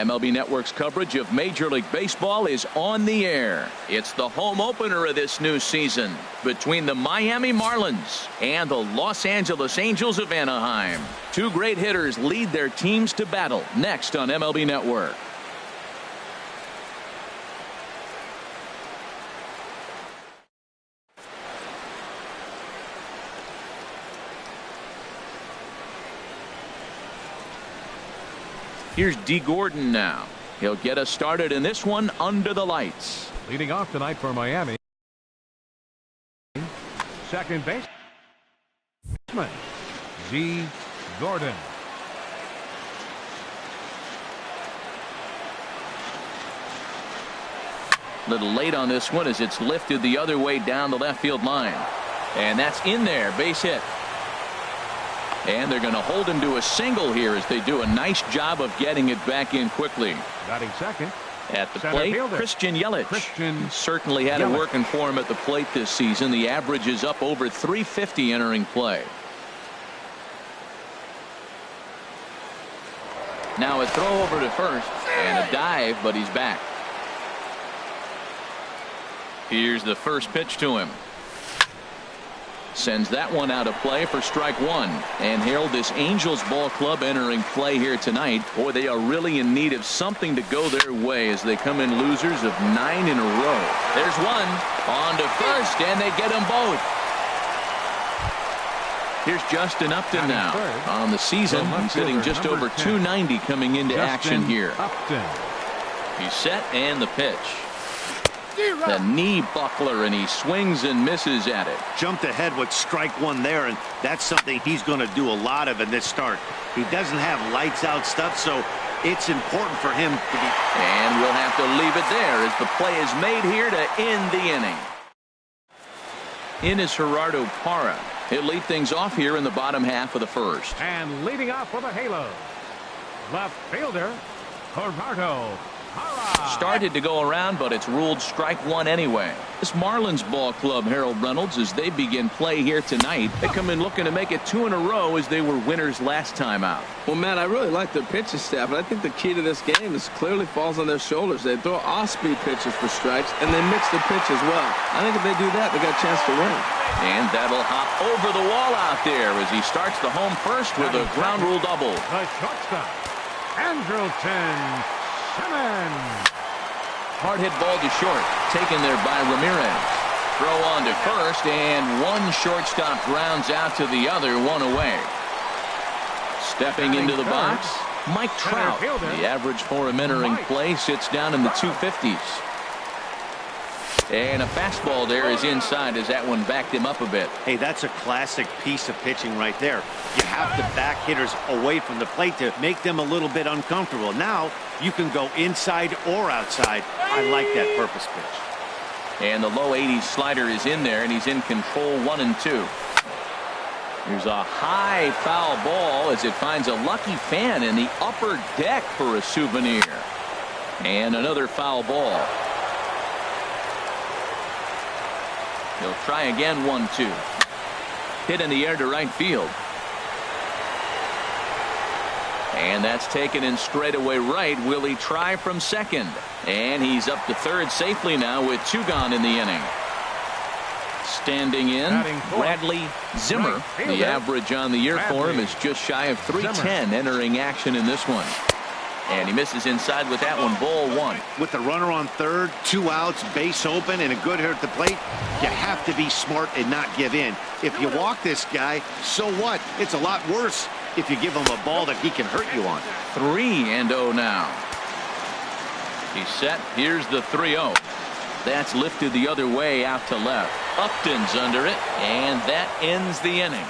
MLB Network's coverage of Major League Baseball is on the air. It's the home opener of this new season between the Miami Marlins and the Los Angeles Angels of Anaheim. Two great hitters lead their teams to battle next on MLB Network. Here's D. Gordon now. He'll get us started in this one under the lights. Leading off tonight for Miami, second baseman Z. Gordon. Little late on this one as it's lifted the other way down the left field line. And that's in there, base hit. And they're going to hold him to a single here as they do a nice job of getting it back in quickly. Batting second. At the plate, Christian Yelich. Certainly had it working for him at the plate this season. The average is up over 350 entering play. Now a throw over to first and a dive, but he's back. Here's the first pitch to him. Sends that one out of play for strike one. And Harold, this Angels ball club entering play here tonight. Boy, they are really in need of something to go their way as they come in losers of 9 in a row. There's one on to first, and they get them both. Here's Justin Upton now on the season. He's hitting just over 290 coming into action here. He's set and the pitch. The knee buckler, and he swings and misses at it. Jumped ahead with strike one there, and that's something he's going to do a lot of in this start. He doesn't have lights out stuff, so it's important for him to be. And we'll have to leave it there as the play is made here to end the inning. In is Gerardo Parra. He'll lead things off here in the bottom half of the first. And leading off for the Halos, left fielder Gerardo Parra. Started to go around, but it's ruled strike one anyway. This Marlins ball club, Harold Reynolds, as they begin play here tonight, they come in looking to make it 2 in a row as they were winners last time out. Well, Matt, I really like their pitching staff, and I think the key to this game is clearly falls on their shoulders. They throw off-speed pitches for strikes, and they mix the pitch as well. I think if they do that, they got a chance to win. And that'll hop over the wall out there as he starts the home first with a ground rule double. The shortstop, Andrelton Simmons. Hard hit ball to short, taken there by Ramirez. Throw on to first, and one shortstop grounds out to the other, one away. Stepping into the box, Mike Trout. The average for him entering play sits down in the 250s. And a fastball there is inside as that one backed him up a bit. Hey, that's a classic piece of pitching right there. You have to back hitters away from the plate to make them a little bit uncomfortable. Now you can go inside or outside. I like that purpose pitch. And the low 80s slider is in there, and he's in control 1-2. Here's a high foul ball as it finds a lucky fan in the upper deck for a souvenir. And another foul ball. He'll try again, 1-2. Hit in the air to right field. And that's taken in straightaway right. Will he try from second? And he's up to third safely now with 2 gone in the inning. Standing in, Bradley Zimmer. The average on the year for him is just shy of 310 entering action in this one. And he misses inside with that one, ball 1. With the runner on third, 2 outs, base open, and a good hitter at the plate, you have to be smart and not give in. If you walk this guy, so what? It's a lot worse if you give him a ball that he can hurt you on. 3-0 now. He's set. Here's the 3-0. That's lifted the other way out to left. Upton's under it, and that ends the inning.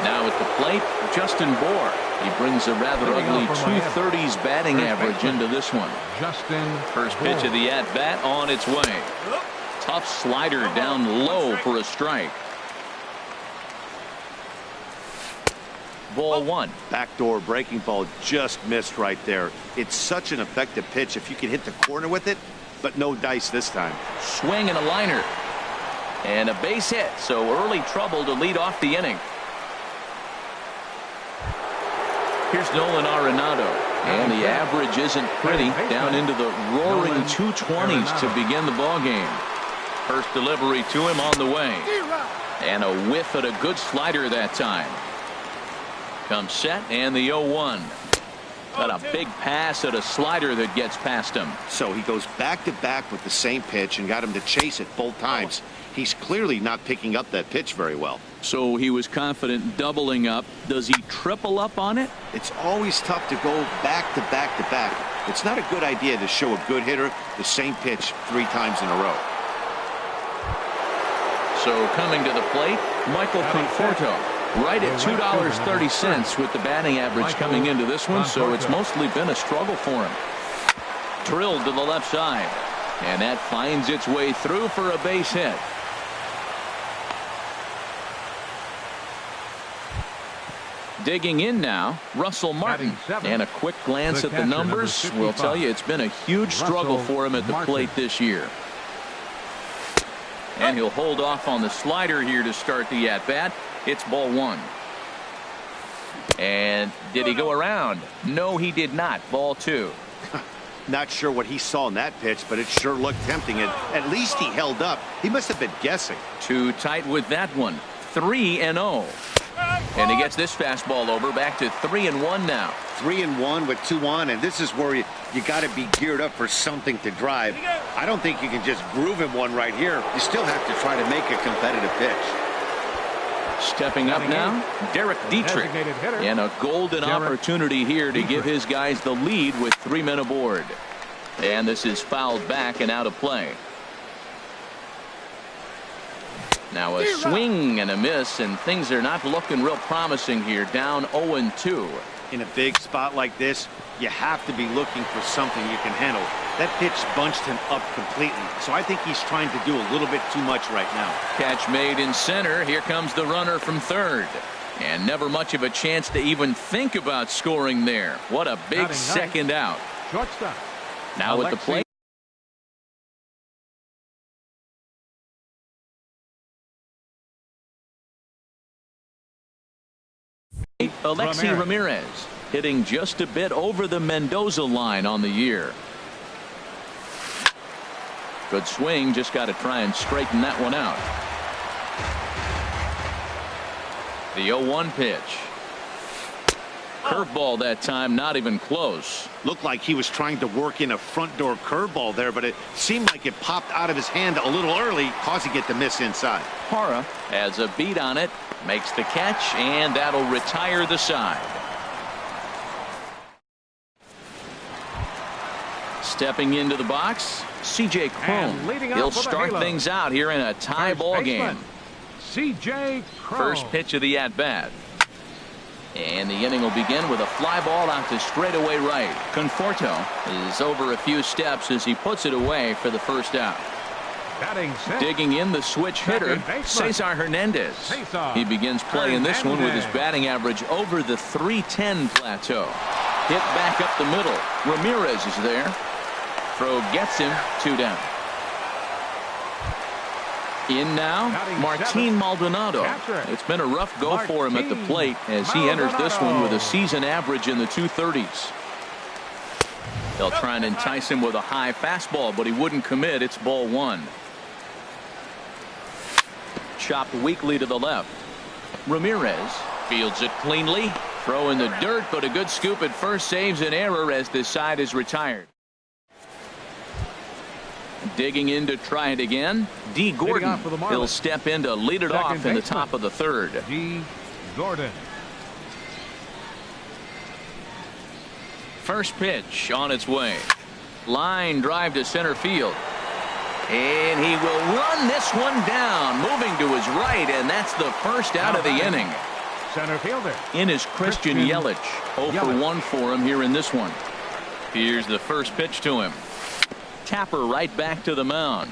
Now at the plate, Justin Bour. He brings a rather ugly 230s batting average into this one. First pitch of the at-bat on its way. Tough slider down low for a strike. Ball 1. Backdoor breaking ball just missed right there. It's such an effective pitch if you can hit the corner with it, but no dice this time. Swing and a liner. And a base hit, so early trouble to lead off the inning. Here's Nolan Arenado. And the average isn't pretty, down into the roaring 220s to begin the ball game. First delivery to him on the way. And a whiff at a good slider that time. Comes set and the 0-1. Got a big pass at a slider that gets past him. So he goes back to back with the same pitch and got him to chase it both times. He's clearly not picking up that pitch very well. So he was confident doubling up. Does he triple up on it? It's always tough to go back to back to back. It's not a good idea to show a good hitter the same pitch 3 times in a row. So coming to the plate, Michael Conforto. Right at $2.30 with the batting average coming into this one, so it's mostly been a struggle for him. Drilled to the left side, and that finds its way through for a base hit. Digging in now, Russell Martin. And a quick glance at the numbers will tell you it's been a huge struggle for him at the plate this year. And he'll hold off on the slider here to start the at-bat. It's ball 1. And did he go around? No, he did not. Ball 2. Not sure what he saw in that pitch, but it sure looked tempting. And at least he held up. He must have been guessing. Too tight with that one. 3-0. And he gets this fastball over, back to 3-1 now. 3-1 with 2 on, and this is where you got to be geared up for something to drive. I don't think you can just groove him one right here. You still have to try to make a competitive pitch. Stepping up now, Derek Dietrich. And a golden opportunity here to give his guys the lead with 3 men aboard. And this is fouled back and out of play. Now a swing and a miss, and things are not looking real promising here. Down 0-2. In a big spot like this, you have to be looking for something you can handle. That pitch bunched him up completely, so I think he's trying to do a little bit too much right now. Catch made in center. Here comes the runner from third. And never much of a chance to even think about scoring there. What a big second out. Shortstop. Now at the plate. Alexi Ramirez hitting just a bit over the Mendoza line on the year. Good swing, just got to try and straighten that one out. The 0-1 pitch. Curveball that time, not even close. Looked like he was trying to work in a front door curveball there, but it seemed like it popped out of his hand a little early, causing it to miss inside. Hara has a beat on it, makes the catch, and that'll retire the side. Stepping into the box, C.J. Cron. He'll start things out here in a tie ball game. C.J. Cron. First pitch of the at-bat. And the inning will begin with a fly ball out to straightaway right. Conforto is over a few steps as he puts it away for the first out. Digging in the switch hitter, Cesar Hernandez. He begins playing this one with his batting average over the .310 plateau. Hit back up the middle. Ramirez is there. Throw gets him, 2 down. In now, Martin Maldonado. It's been a rough go for him at the plate as he enters this one with a season average in the 230s. They'll try and entice him with a high fastball, but he wouldn't commit. It's ball 1. Chopped weakly to the left. Ramirez fields it cleanly. Throw in the dirt, but a good scoop at first saves an error as this side is retired. Digging in to try it again, D. Gordon. He'll step in to lead it off in the top of the third. D. Gordon. First pitch on its way. Line drive to center field. And he will run this one down, moving to his right, and that's the first out of the inning. Center fielder. In is Christian Yelich. 0 for 1 for him here in this one. Here's the first pitch to him. Tapper right back to the mound.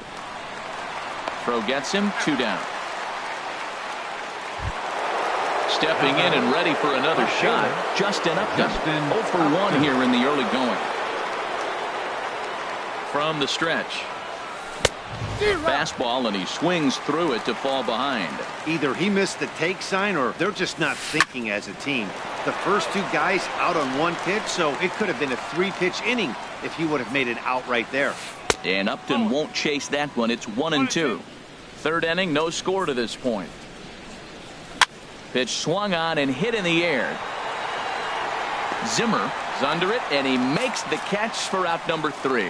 Throw gets him, 2 down. Stepping in and ready for another shot, Justin Upton. 0 for 1 here in the early going. From the stretch. Fastball, and he swings through it to fall behind. Either he missed the take sign or they're just not thinking as a team. The first two guys out on one pitch, so it could have been a 3-pitch inning if he would have made it out right there. And Upton won't chase that one. It's 1-2. Third inning, no score to this point. Pitch swung on and hit in the air. Zimmer is under it, and he makes the catch for out number 3.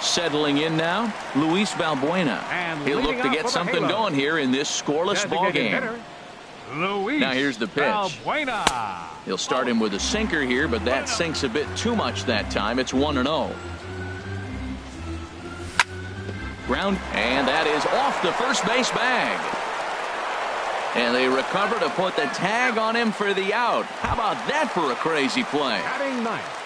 Settling in now, Luis Valbuena. He'll look to get something going here in this scoreless ball game. Now here's the pitch. Valbuena. He'll start him with a sinker here, but that sinks a bit too much that time. It's 1-0. Ground, and that is off the first base bag. And they recover to put the tag on him for the out. How about that for a crazy play? Batting ninth.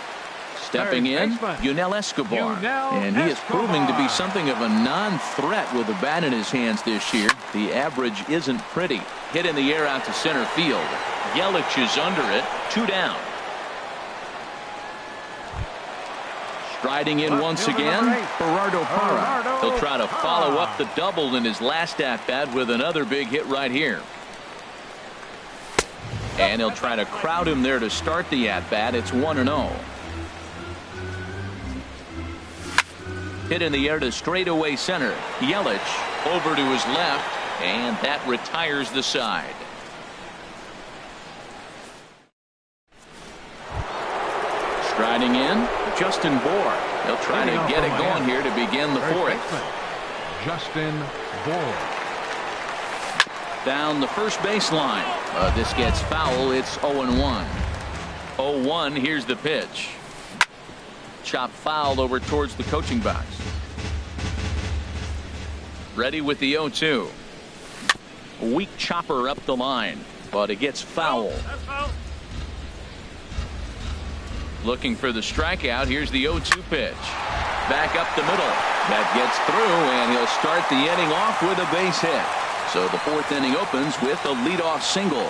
Stepping in, Yunel Escobar. And he is proving to be something of a non-threat with the bat in his hands this year. The average isn't pretty. Hit in the air out to center field. Yelich is under it. 2 down. Striding in once again, Gerardo Parra. He'll try to follow up the double in his last at-bat with another big hit right here. And he'll try to crowd him there to start the at-bat. It's 1-0. Hit in the air to straightaway center. Yelich over to his left, and that retires the side. Striding in, Justin Bour. He'll try to get it going here to begin the 4th. Justin Bour. Down the first baseline. This gets foul. It's 0-1. 0-1. Here's the pitch. Chop fouled over towards the coaching box. Ready with the 0-2. A weak chopper up the line, but it gets foul. Looking for the strikeout. Here's the 0-2 pitch. Back up the middle. That gets through, and he'll start the inning off with a base hit. So the 4th inning opens with a leadoff single.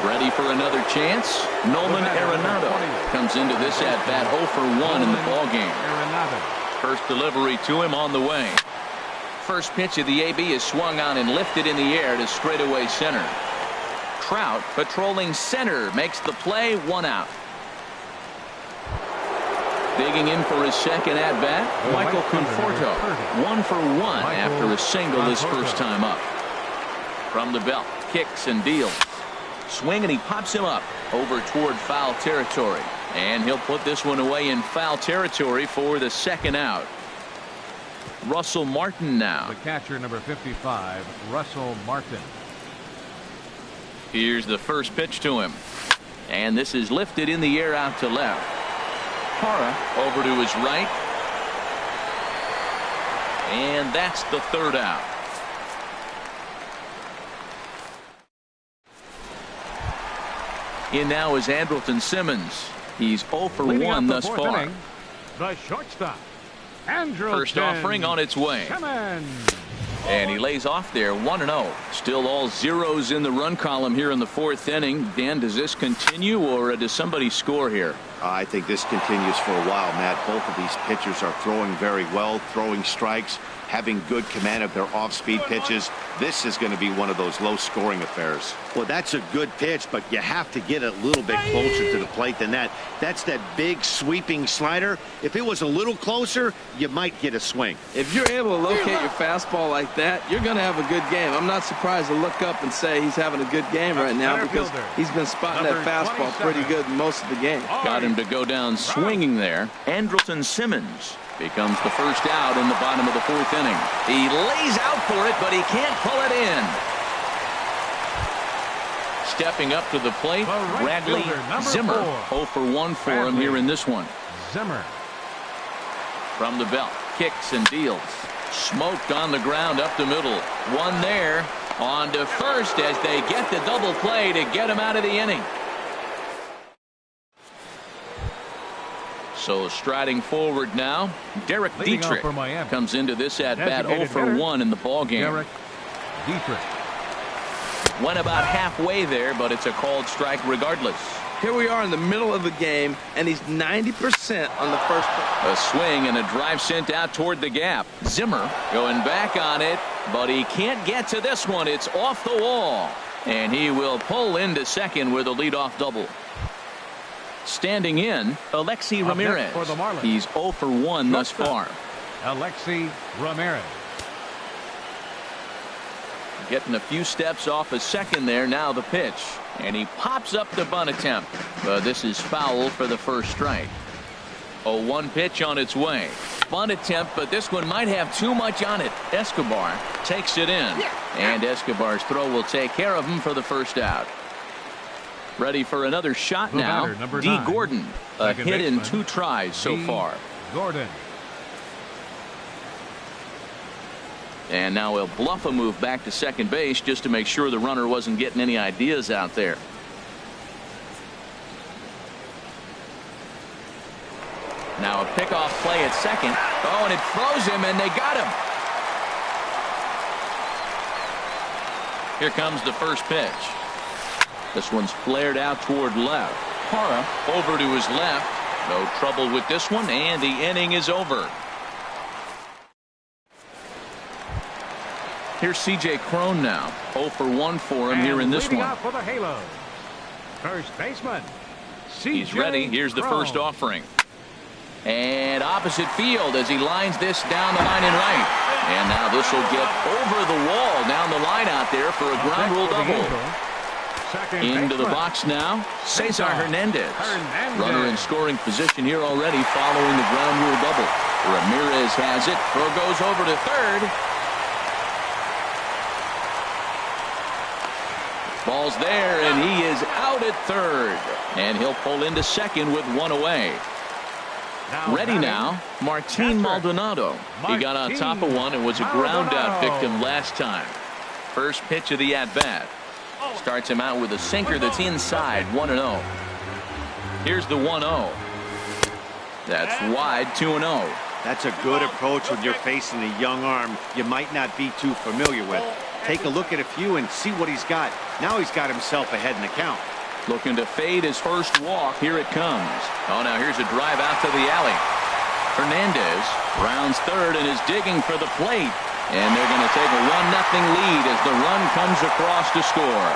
Ready for another chance? Nolan Arenado comes into this at-bat 0 for 1 in the ballgame. First delivery to him on the way. First pitch of the AB is swung on and lifted in the air to straightaway center. Trout patrolling center makes the play. 1 out. Digging in for his second at-bat, Michael Conforto. 1 for 1 after a single his first time up. From the belt, kicks and deals. Swing, and he pops him up over toward foul territory. And he'll put this one away in foul territory for the second out. Russell Martin now. The catcher, number 55, Russell Martin. Here's the first pitch to him. And this is lifted in the air out to left. Parra over to his right. And that's the 3rd out. In now is Andrelton Simmons. He's 0 for 1 thus far. Inning, the shortstop, Andrelton First offering on its way. Simmons. And he lays off there. 1-0. Still all zeros in the run column here in the 4th inning. Dan, does this continue, or does somebody score here? I think this continues for a while, Matt. Both of these pitchers are throwing very well, throwing strikes, having good command of their off-speed pitches. This is going to be one of those low-scoring affairs. Well, that's a good pitch, but you have to get a little bit closer to the plate than that. That's that big sweeping slider. If it was a little closer, you might get a swing. If you're able to locate your fastball like that, you're going to have a good game. I'm not surprised to look up and say he's having a good game right now, because he's been spotting that fastball pretty good most of the game. Got him to go down swinging there. Andrelton Simmons becomes the first out in the bottom of the 4th inning. He lays out for it, but he can't pull it in. Stepping up to the plate, Bradley Zimmer. 0 for 1 for him here in this one. Zimmer. From the belt, kicks and deals. Smoked on the ground up the middle. One there. On to first as they get the double play to get him out of the inning. So striding forward now, Derek Dietrich comes into this at-bat 0 for 1 in the ballgame. Derek Dietrich. Went about halfway there, but it's a called strike regardless. Here we are in the middle of the game, and he's 90% on the first pitch. A swing and a drive sent out toward the gap. Zimmer going back on it, but he can't get to this one. It's off the wall, and he will pull into second with a leadoff double. Standing in, Alexi Ramirez. For the Marlins. He's 0 for 1 thus far. Alexi Ramirez. Getting a few steps off a second there. Now the pitch, and he pops up the bunt attempt. This is foul for the first strike. 0-1 pitch on its way. Bunt attempt, but this one might have too much on it. Escobar takes it in, and Escobar's throw will take care of him for the first out. Ready for another shot now. D. Gordon, a hit in 2 tries so far. Gordon. And now he'll bluff a move back to second base just to make sure the runner wasn't getting any ideas out there. Now a pickoff play at second. Oh, and it throws him, and they got him. Here comes the first pitch. This one's flared out toward left. Parra over to his left. No trouble with this one, and the inning is over. Here's C.J. Cron now. 0 for 1 for him here in this one. Out for the Halos. First baseman. He's ready. Here's the first offering. And opposite field as he lines this down the line in right. And now this will get over the wall down the line out there for a ground rule double. Into the box now, Cesar Hernandez. Runner in scoring position here already following the ground rule double. Ramirez has it. Throw goes over to third. Ball's there, and he is out at third. And he'll pull into second with 1 away. Ready now, Martin Maldonado. He got on top of one and was a ground out victim last time. First pitch of the at-bat. Starts him out with a sinker that's inside, 1-0. Here's the 1-0. That's wide, 2-0. That's a good approach when you're facing a young arm you might not be too familiar with. Take a look at a few and see what he's got. Now he's got himself ahead in the count. Looking to fade his first walk. Here it comes. Oh, now here's a drive out to the alley. Hernandez rounds third and is digging for the plate. And they're going to take a 1-0 lead as the run comes across to score.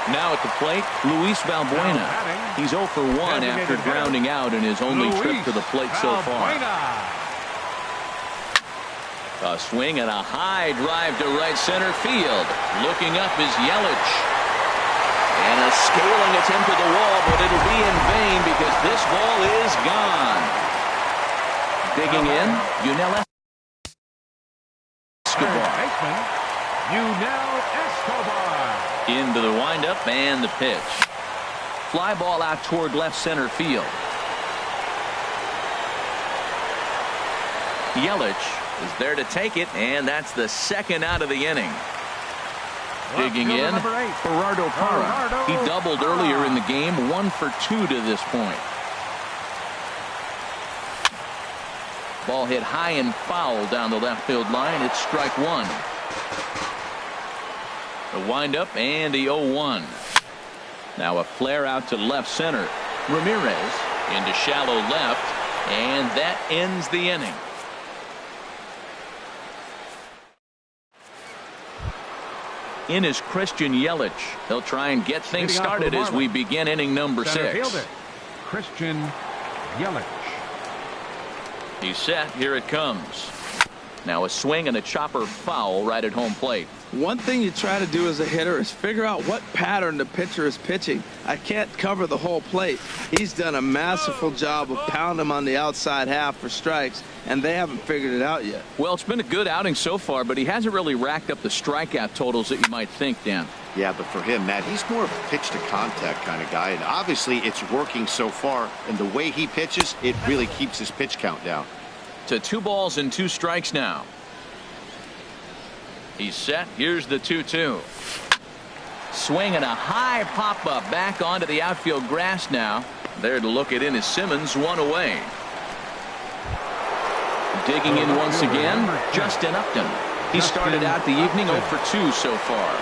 Now at the plate, Luis Valbuena. He's 0 for 1 after grounding out in his only trip to the plate so far. A swing and a high drive to right center field. Looking up is Yelich. And a scaling attempt at the wall, but it'll be in vain because this ball is gone. Digging in, Yunel Escobar. Into the windup and the pitch. Fly ball out toward left center field. Yelich is there to take it, and that's the second out of the inning. Digging in, Gerardo Parra. He doubled earlier in the game, 1 for 2 to this point. Ball hit high and foul down the left field line. It's strike 1. The windup and the 0-1. Now a flare out to left center. Ramirez into shallow left, and that ends the inning. In is Christian Yelich. He'll try and get things started as we begin inning number 6. Christian Yelich. He's set. Here it comes. Now a swing and a chopper foul right at home plate. One thing you try to do as a hitter is figure out what pattern the pitcher is pitching. I can't cover the whole plate. He's done a masterful job of pounding him on the outside half for strikes, and they haven't figured it out yet. Well, it's been a good outing so far, but he hasn't really racked up the strikeout totals that you might think, Dan. Yeah, but for him, Matt, he's more of a pitch-to-contact kind of guy, and obviously it's working so far, and the way he pitches, it really keeps his pitch count down. To 2 balls and 2 strikes now. He's set. Here's the 2-2. Swing and a high pop-up back onto the outfield grass now. There to look it in is Simmons, 1 away. Digging in once again, Justin Upton. He started out the evening 0 for 2 so far.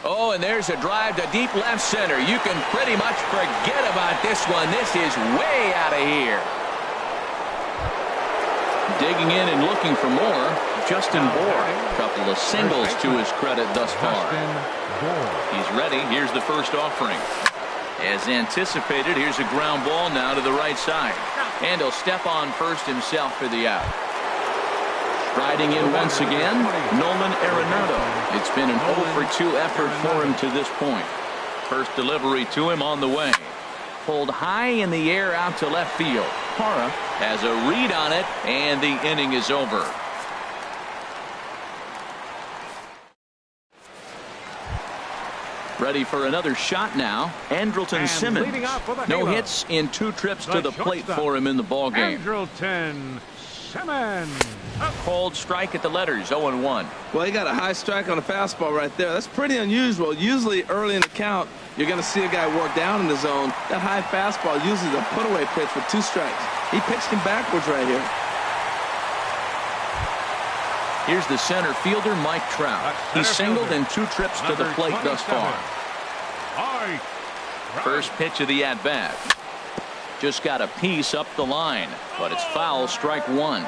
Oh, and there's a drive to deep left center. You can pretty much forget about this one. This is way out of here. Digging in and looking for more, Justin Bohr. A couple of singles to his credit thus far. He's ready. Here's the first offering. As anticipated, here's a ground ball now to the right side. And he'll step on first himself for the out. Riding in once again, Nolan Arenado. It's been an 0 for 2 effort for him to this point. First delivery to him on the way. Pulled high in the air out to left field. Parra has a read on it, and the inning is over. Ready for another shot now. Andrelton Simmons. No hits in 2 trips to the plate for him in the ballgame. Andrelton Simmons. Cold strike at the letters, 0-1. Well, he got a high strike on a fastball right there. That's pretty unusual. Usually early in the count, you're going to see a guy work down in the zone. That high fastball usually is a put-away pitch with 2 strikes. He pitched him backwards right here. Here's the center fielder, Mike Trout. He's singled in 2 trips to the plate thus far. First pitch of the at-bat. Just got a piece up the line, but it's foul, strike 1.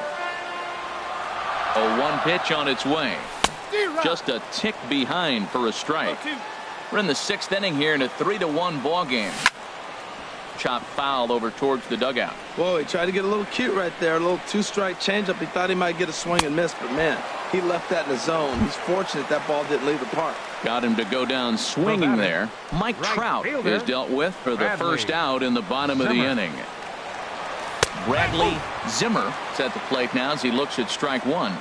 A 1 pitch on its way. Just a tick behind for a strike. We're in the 6th inning here in a 3-1 ball game. Chop foul over towards the dugout. Whoa, he tried to get a little cute right there. A little 2-strike changeup. He thought he might get a swing and miss, but man, he left that in the zone. He's fortunate that ball didn't leave the park. Got him to go down swinging there. Mike Trout is dealt with for the first out in the bottom of the inning. Bradley Zimmer is at the plate now as he looks at strike 1.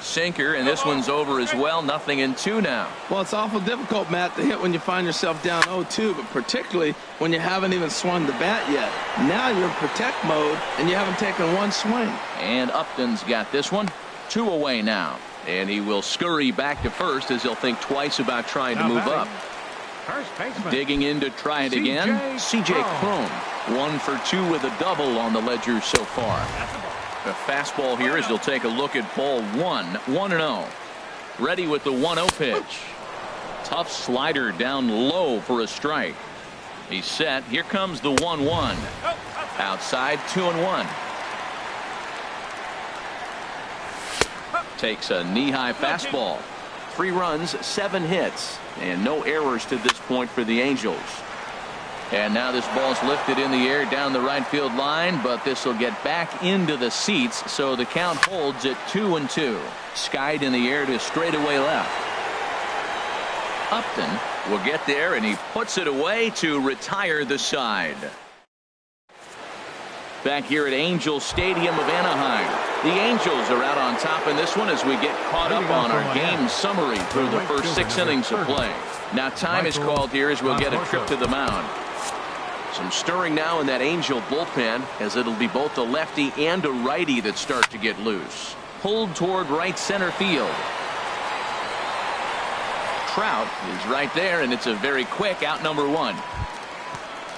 Sinker, and this one's over as well. 0-2 now. Well, it's awful difficult, Matt, to hit when you find yourself down 0-2, but particularly when you haven't even swung the bat yet. Now you're in protect mode, and you haven't taken 1 swing. And Upton's got this one. 2 away now. And he will scurry back to first as he'll think twice about trying to move up. Digging in to try it again, C.J. Cron. 1 for 2 with a double on the ledger so far. A fastball here as he'll take a look at ball 1. 1-0. Ready with the 1-0 pitch. Tough slider down low for a strike. He's set. Here comes the 1-1. Outside, 2-1. Takes a knee-high fastball. 3 runs, 7 hits, and no errors to this point for the Angels. And now this ball's lifted in the air down the right field line, but this will get back into the seats, so the count holds at 2-2. Skied in the air to straightaway left. Upton will get there, and he puts it away to retire the side. Back here at Angel Stadium of Anaheim. The Angels are out on top in this one as we get caught up on our game summary through the first 6 innings of play. Now time is called here as we'll get a trip to the mound. Some stirring now in that Angel bullpen as it'll be both a lefty and a righty that start to get loose. Pulled toward right center field. Trout is right there, and it's a very quick out, number 1.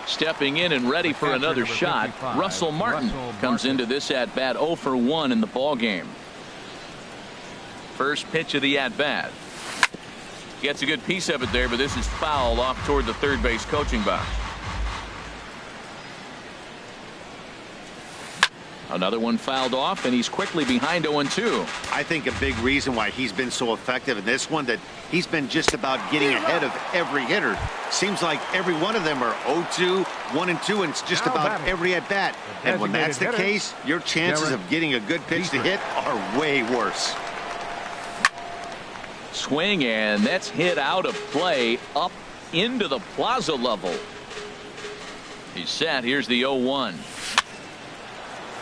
Stepping in and ready for another shot, Russell Martin comes into this at-bat 0 for 1 in the ball game. First pitch of the at-bat. Gets a good piece of it there, but this is foul off toward the third base coaching box. Another one fouled off, and he's quickly behind 0-2. I think a big reason why he's been so effective in this one, that he's been just about getting ahead of every hitter. Seems like every one of them are 0-2, 1-2, and it's just about every at bat. And when that's the case, your chances of getting a good pitch to hit are way worse. Swing, and that's hit out of play up into the plaza level. He's set. Here's the 0-1.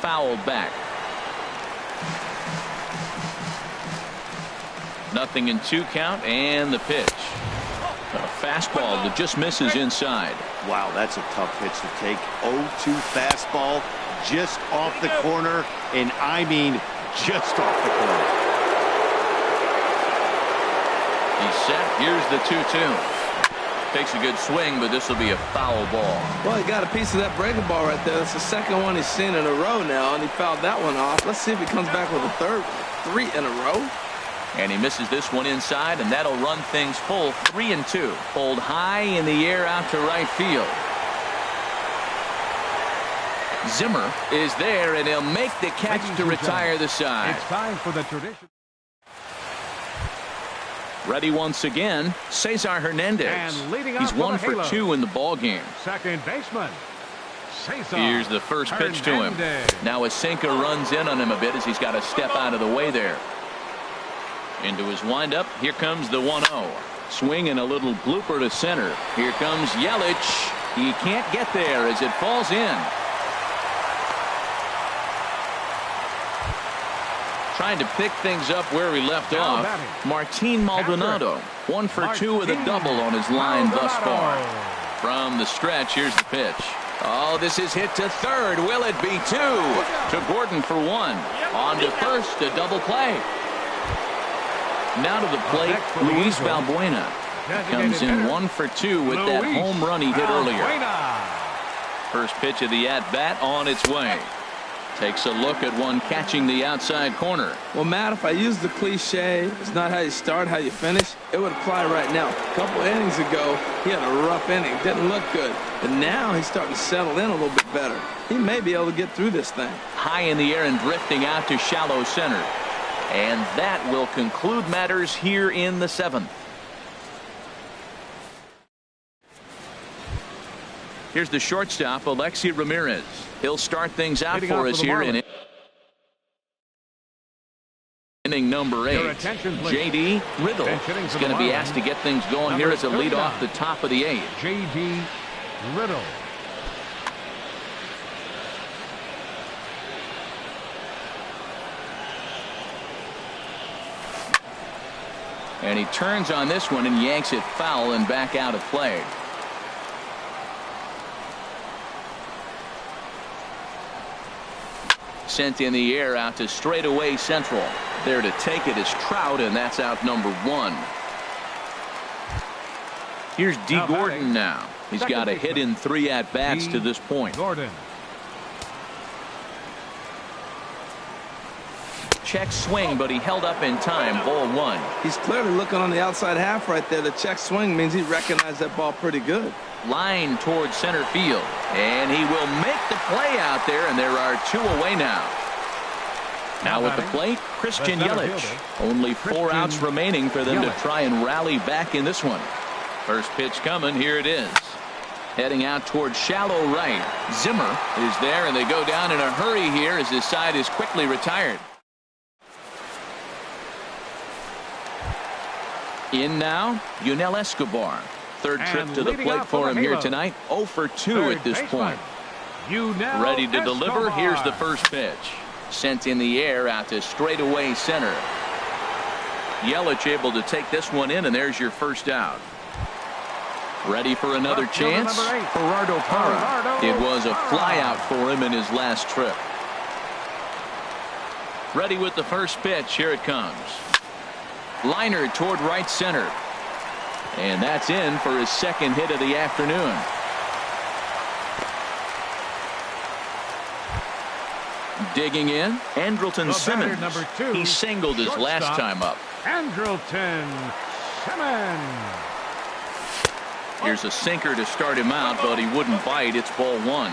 Fouled back. 0-2 count, and the pitch. A fastball that just misses inside. Wow, that's a tough pitch to take. 0-2 fastball just off the corner, and I mean just off the corner. He's set. Here's the 2-2. Takes a good swing, but this will be a foul ball. Well, he got a piece of that breaking ball right there. That's the second one he's seen in a row now, and he fouled that one off. Let's see if he comes back with a third. 3 in a row. And he misses this one inside, and that'll run things full 3-2. Pulled high in the air out to right field. Zimmer is there, and he'll make the catch to retire the side. It's time for the tradition. Ready once again, Cesar Hernandez. And leading He's off 1 for halo. 2 in the ball game. Second baseman, Cesar Here's the first pitch to him. Hernandez. Now a sinker runs in on him a bit as he's got to step out of the way there. Into his windup, here comes the 1-0. Swing and a little blooper to center. Here comes Yelich. He can't get there as it falls in. Trying to pick things up where he left off. Martin Maldonado, 1 for 2 with a double on his line thus far. From the stretch, here's the pitch. Oh, this is hit to third. Will it be 2? To Gordon for 1. On to first, a double play. Now to the plate, Luis Valbuena. Comes in 1 for 2 with that home run he hit earlier. First pitch of the at-bat on its way. Takes a look at one catching the outside corner. Well, Matt, if I use the cliche, it's not how you start, how you finish, it would apply right now. A couple innings ago, he had a rough inning. Didn't look good. But now he's starting to settle in a little bit better. He may be able to get through this thing. High in the air and drifting out to shallow center. And that will conclude matters here in the 7th. Here's the shortstop, Alexi Ramirez. He'll start things out for us here in inning number 8. J.D. Riddle is going to be asked to get things going here as a lead off the top of the 8th. J.D. Riddle. And he turns on this one and yanks it foul and back out of play. Sent in the air out to straightaway central. There to take it is Trout, and that's out number 1. Here's D. Gordon now. He's got a hit in 3 at-bats to this point. Gordon. Check swing, but he held up in time. Ball 1. He's clearly looking on the outside half right there. The check swing means he recognized that ball pretty good. Line towards center field, and he will make the play out there, and there are 2 away now. Now at the plate, Christian Yelich. Only 4 outs remaining for them to try and rally back in this one. First pitch coming. Here it is. Heading out towards shallow right. Zimmer is there, and they go down in a hurry here as his side is quickly retired. In now, Yunel Escobar. Third trip to the plate for him here tonight. 0 for 2 at this point. Ready to deliver. Here's the first pitch. Sent in the air out to straightaway center. Yelich able to take this one in, and there's your first out. Ready for another chance. Gerardo Parra. It was a flyout for him in his last trip. Ready with the first pitch. Here it comes. Liner toward right center. And that's in for his second hit of the afternoon. Digging in, Andrelton Simmons. Number 2, he singled his last time up. Andrelton Simmons. Here's a sinker to start him out, but he wouldn't bite. It's ball 1.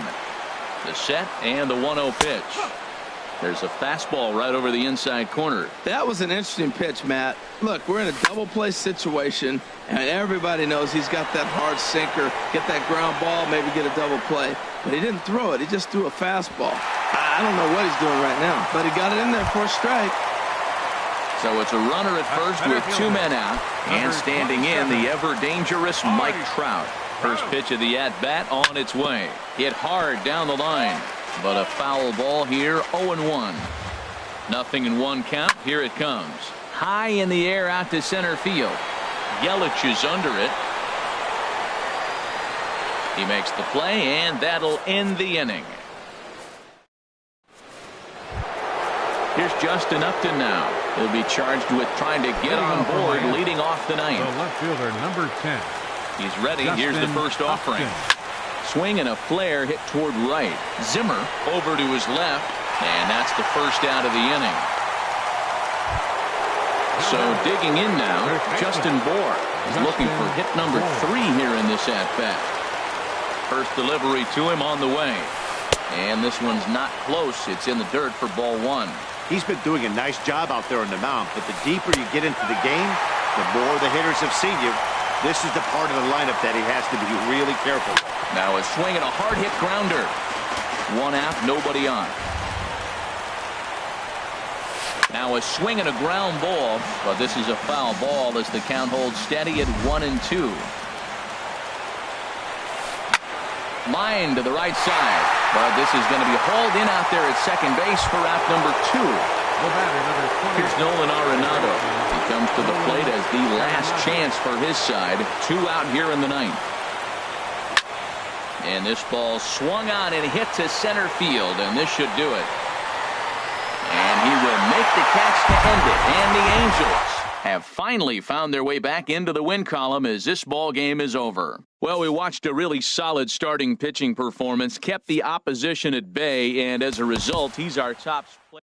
The set and the 1-0 pitch. There's a fastball right over the inside corner. That was an interesting pitch, Matt. Look, we're in a double play situation, and everybody knows he's got that hard sinker, get that ground ball, maybe get a double play. But he didn't throw it. He just threw a fastball. I don't know what he's doing right now, but he got it in there for a strike. So it's a runner at first with 2 men out, and standing in the ever-dangerous Mike Trout. First pitch of the at-bat on its way. Hit hard down the line. But a foul ball here, 0-1. Nothing in 1 count. Here it comes. High in the air out to center field. Yelich is under it. He makes the play, and that'll end the inning. Here's Justin Upton now. He'll be charged with trying to get on board, leading off the 9th. The left fielder, number 10. He's ready. Here's the first offering. Swing and a flare hit toward right. Zimmer over to his left, and that's the first out of the inning. So digging in now, Justin Bohr is looking for hit number 3 here in this at-bat. First delivery to him on the way. And this one's not close. It's in the dirt for ball 1. He's been doing a nice job out there on the mound, but the deeper you get into the game, the more the hitters have seen you. This is the part of the lineup that he has to be really careful. Now a swing and a hard hit grounder. 1 out, nobody on. Now a swing and a ground ball, but this is a foul ball as the count holds steady at 1-2. Line to the right side, but this is going to be hauled in out there at second base for out number 2. Here's Nolan Arenado. He comes to the plate as the last chance for his side. 2 out here in the 9th. And this ball swung on and hit to center field, and this should do it. And he will make the catch to end it. And the Angels have finally found their way back into the win column as this ball game is over. Well, we watched a really solid starting pitching performance, kept the opposition at bay, and as a result, he's our top player.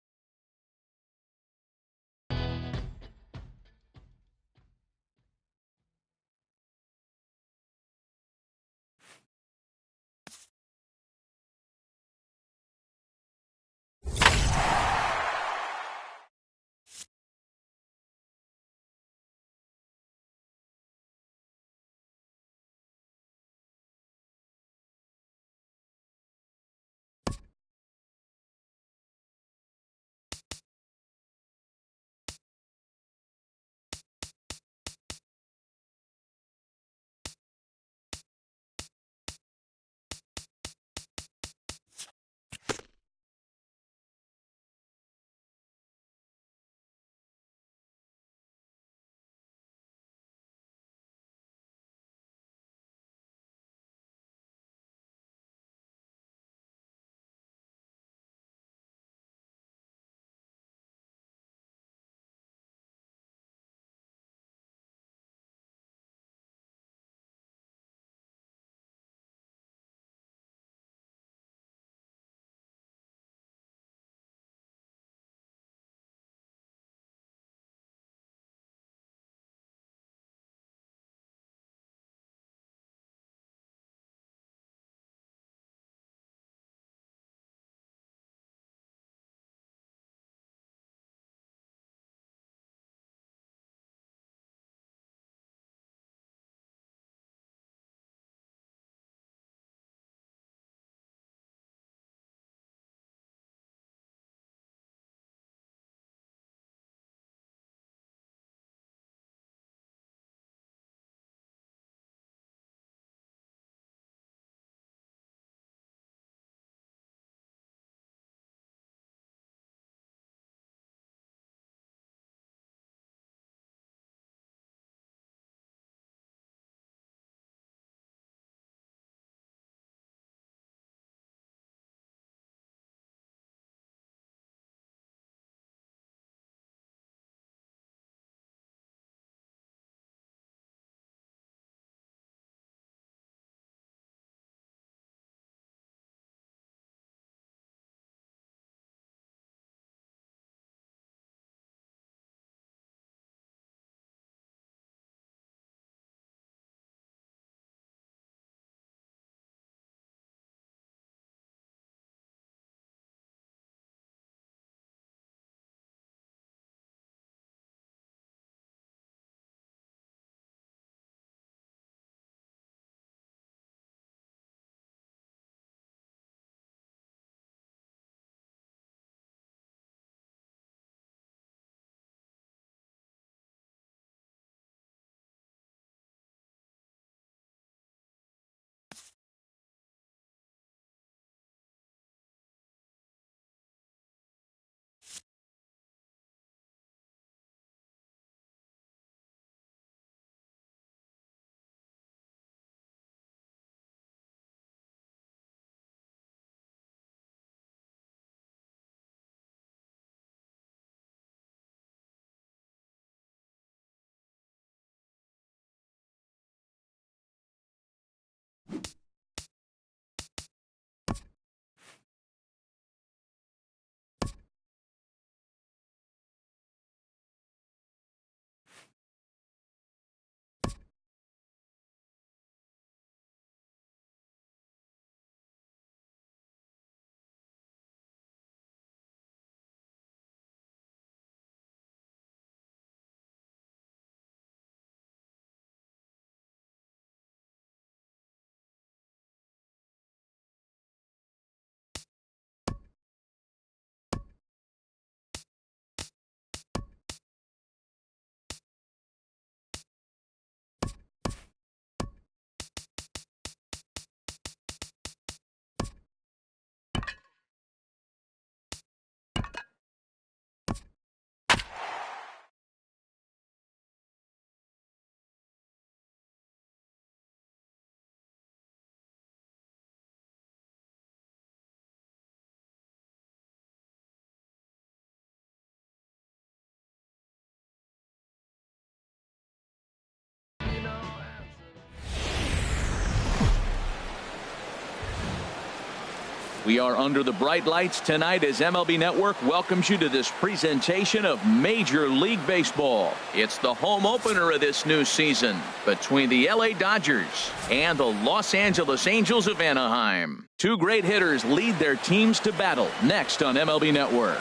We are under the bright lights tonight as MLB Network welcomes you to this presentation of Major League Baseball. It's the home opener of this new season between the LA Dodgers and the Los Angeles Angels of Anaheim. Two great hitters lead their teams to battle next on MLB Network.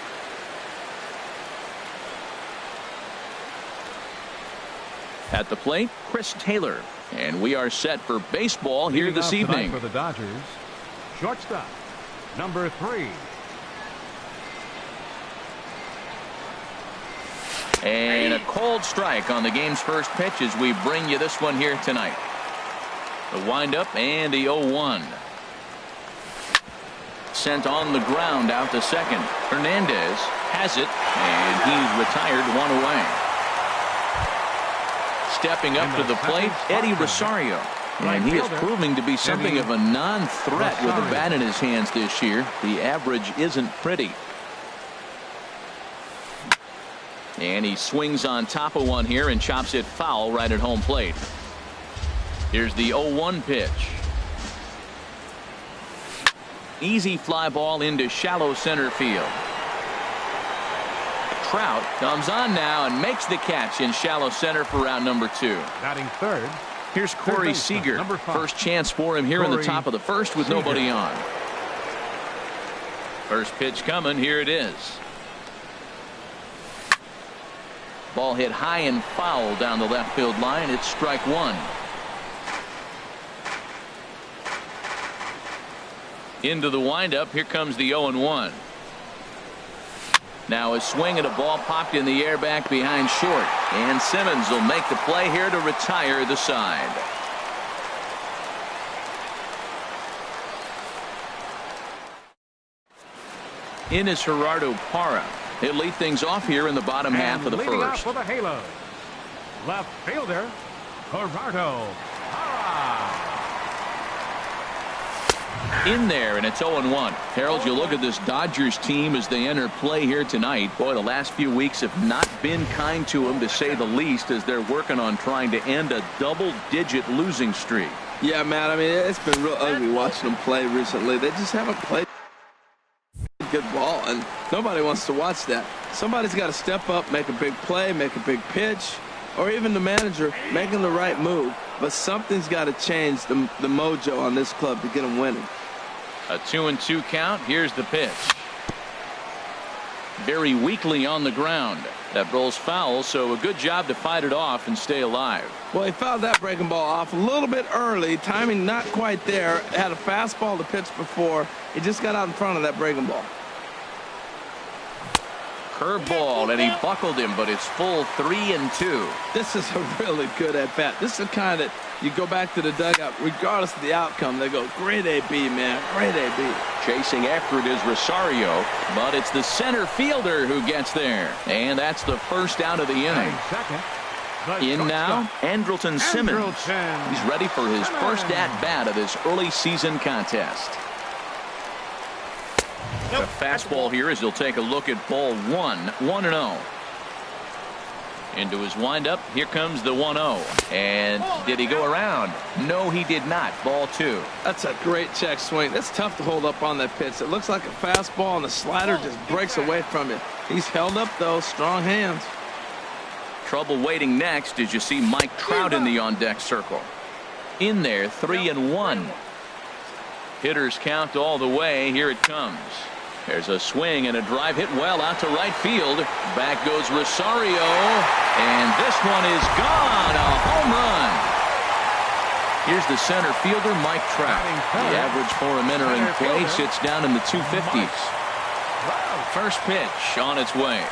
At the plate, Chris Taylor. And we are set for baseball here this evening. For the Dodgers, shortstop, number 3. And a cold strike on the game's first pitch as we bring you this one here tonight. The windup and the 0-1. Sent on the ground out to second. Hernandez has it, and he's retired one away. Stepping up to the plate, Eddie Rosario. And he is proving to be something of a non-threat with the bat in his hands this year. The average isn't pretty. And he swings on top of one here and chops it foul right at home plate. Here's the 0-1 pitch. Easy fly ball into shallow center field. Trout comes on now and makes the catch in shallow center for round number 2. Batting third. Here's Corey Seager. First chance for him here in the top of the first with nobody on. First pitch coming. Here it is. Ball hit high and foul down the left field line. It's strike 1. Into the windup. Here comes the 0-1. Now a swing and a ball popped in the air back behind short. And Simmons will make the play here to retire the side. In is Gerardo Parra. He'll lead things off here in the bottom half of the first. Off for the Halos, left fielder Gerardo Parra. In there, and it's 0-1. Harold, you look at this Dodgers team as they enter play here tonight. Boy, the last few weeks have not been kind to them, to say the least, as they're working on trying to end a double-digit losing streak. Yeah, man, I mean, it's been real ugly watching them play recently. They just haven't played good ball, and nobody wants to watch that. Somebody's got to step up, make a big play, make a big pitch, or even the manager making the right move. But something's got to change the mojo on this club to get them winning. A 2-2 count. Here's the pitch. Very weakly on the ground. That rolls foul, so a good job to fight it off and stay alive. Well, he fouled that breaking ball off a little bit early. Timing not quite there. Had a fastball to pitch before. He just got out in front of that breaking ball. Curveball, and he buckled him, but it's full 3-2. This is a really good at-bat. This is the kind that you go back to the dugout, regardless of the outcome, they go, great AB, man, great AB. Chasing after it is Rosario, but it's the center fielder who gets there. And that's the first out of the inning. In now, Andrelton Simmons. He's ready for his first at-bat of this early season contest. The fastball here as he'll take a look at ball 1-0. Into his windup. Here comes the 1-0. And did he go around? No, he did not. Ball 2. That's a great check swing. That's tough to hold up on that pitch. It looks like a fastball, and the slider just breaks away from it. He's held up, though. Strong hands. Trouble waiting next as you see Mike Trout in the on-deck circle. In there, 3-1. Hitters count all the way. Here it comes. There's a swing and a drive hit well out to right field. Back goes Rosario, and this one is gone. A home run. Here's the center fielder, Mike Trout. The average for him entering play sits down in the 250s. First pitch on its way.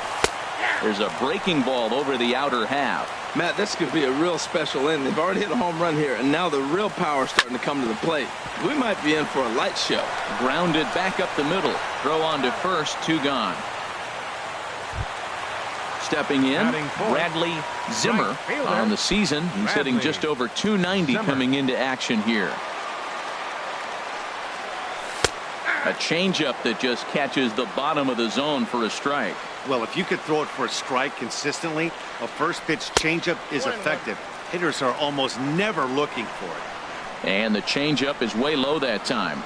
There's a breaking ball over the outer half. Matt, this could be a real special inning. They've already hit a home run here, and now the real power is starting to come to the plate. We might be in for a light show. Grounded back up the middle. Throw on to first, 2 gone. Stepping in, Bradley Zimmer on the season. He's hitting just over 290 coming into action here. A changeup that just catches the bottom of the zone for a strike. Well, if you could throw it for a strike consistently, a first pitch changeup is effective. Hitters are almost never looking for it. And the changeup is way low that time.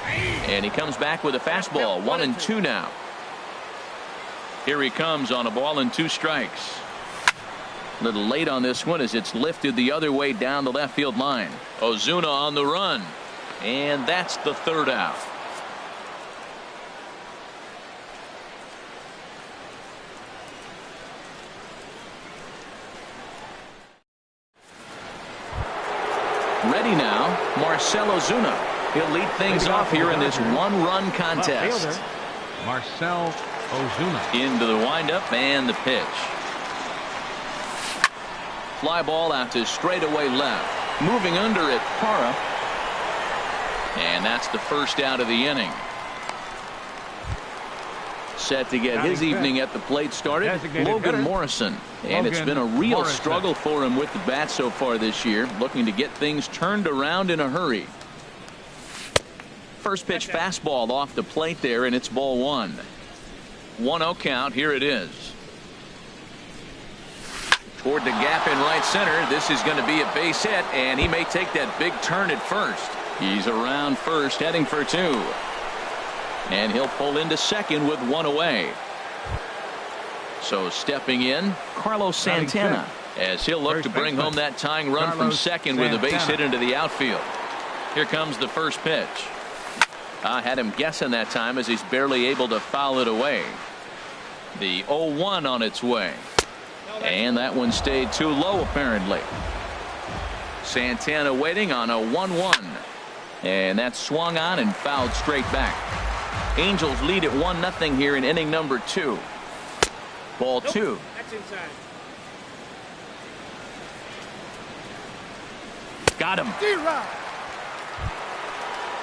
And he comes back with a fastball. 1-2 now. Here he comes on a ball and 2 strikes. A little late on this one as it's lifted the other way down the left field line. Ozuna on the run. And that's the 3rd out. Ready now, Marcell Ozuna. He'll lead things off here in this 1-run contest. Marcell Ozuna. Into the windup and the pitch. Fly ball out to straightaway left. Moving under it, Parra. And that's the 1st out of the inning. Set to get his evening at the plate started, Logan Morrison. And it's been a real struggle for him with the bat so far this year, looking to get things turned around in a hurry. First pitch fastball off the plate there, and it's ball 1. 1-0 count. Here it is. Toward the gap in right center. This is going to be a base hit, and he may take that big turn at first. He's around first, heading for 2. And he'll pull into second with 1 away. So stepping in, Carlos Santana, as he'll look to bring home that tying run from second with a base hit into the outfield. Here comes the first pitch. I had him guessing that time as he's barely able to foul it away. The 0-1 on its way. And that one stayed too low apparently. Santana waiting on a 1-1. And that's swung on and fouled straight back. Angels lead at 1-0 here in inning number 2. Ball 2. That's inside. Got him.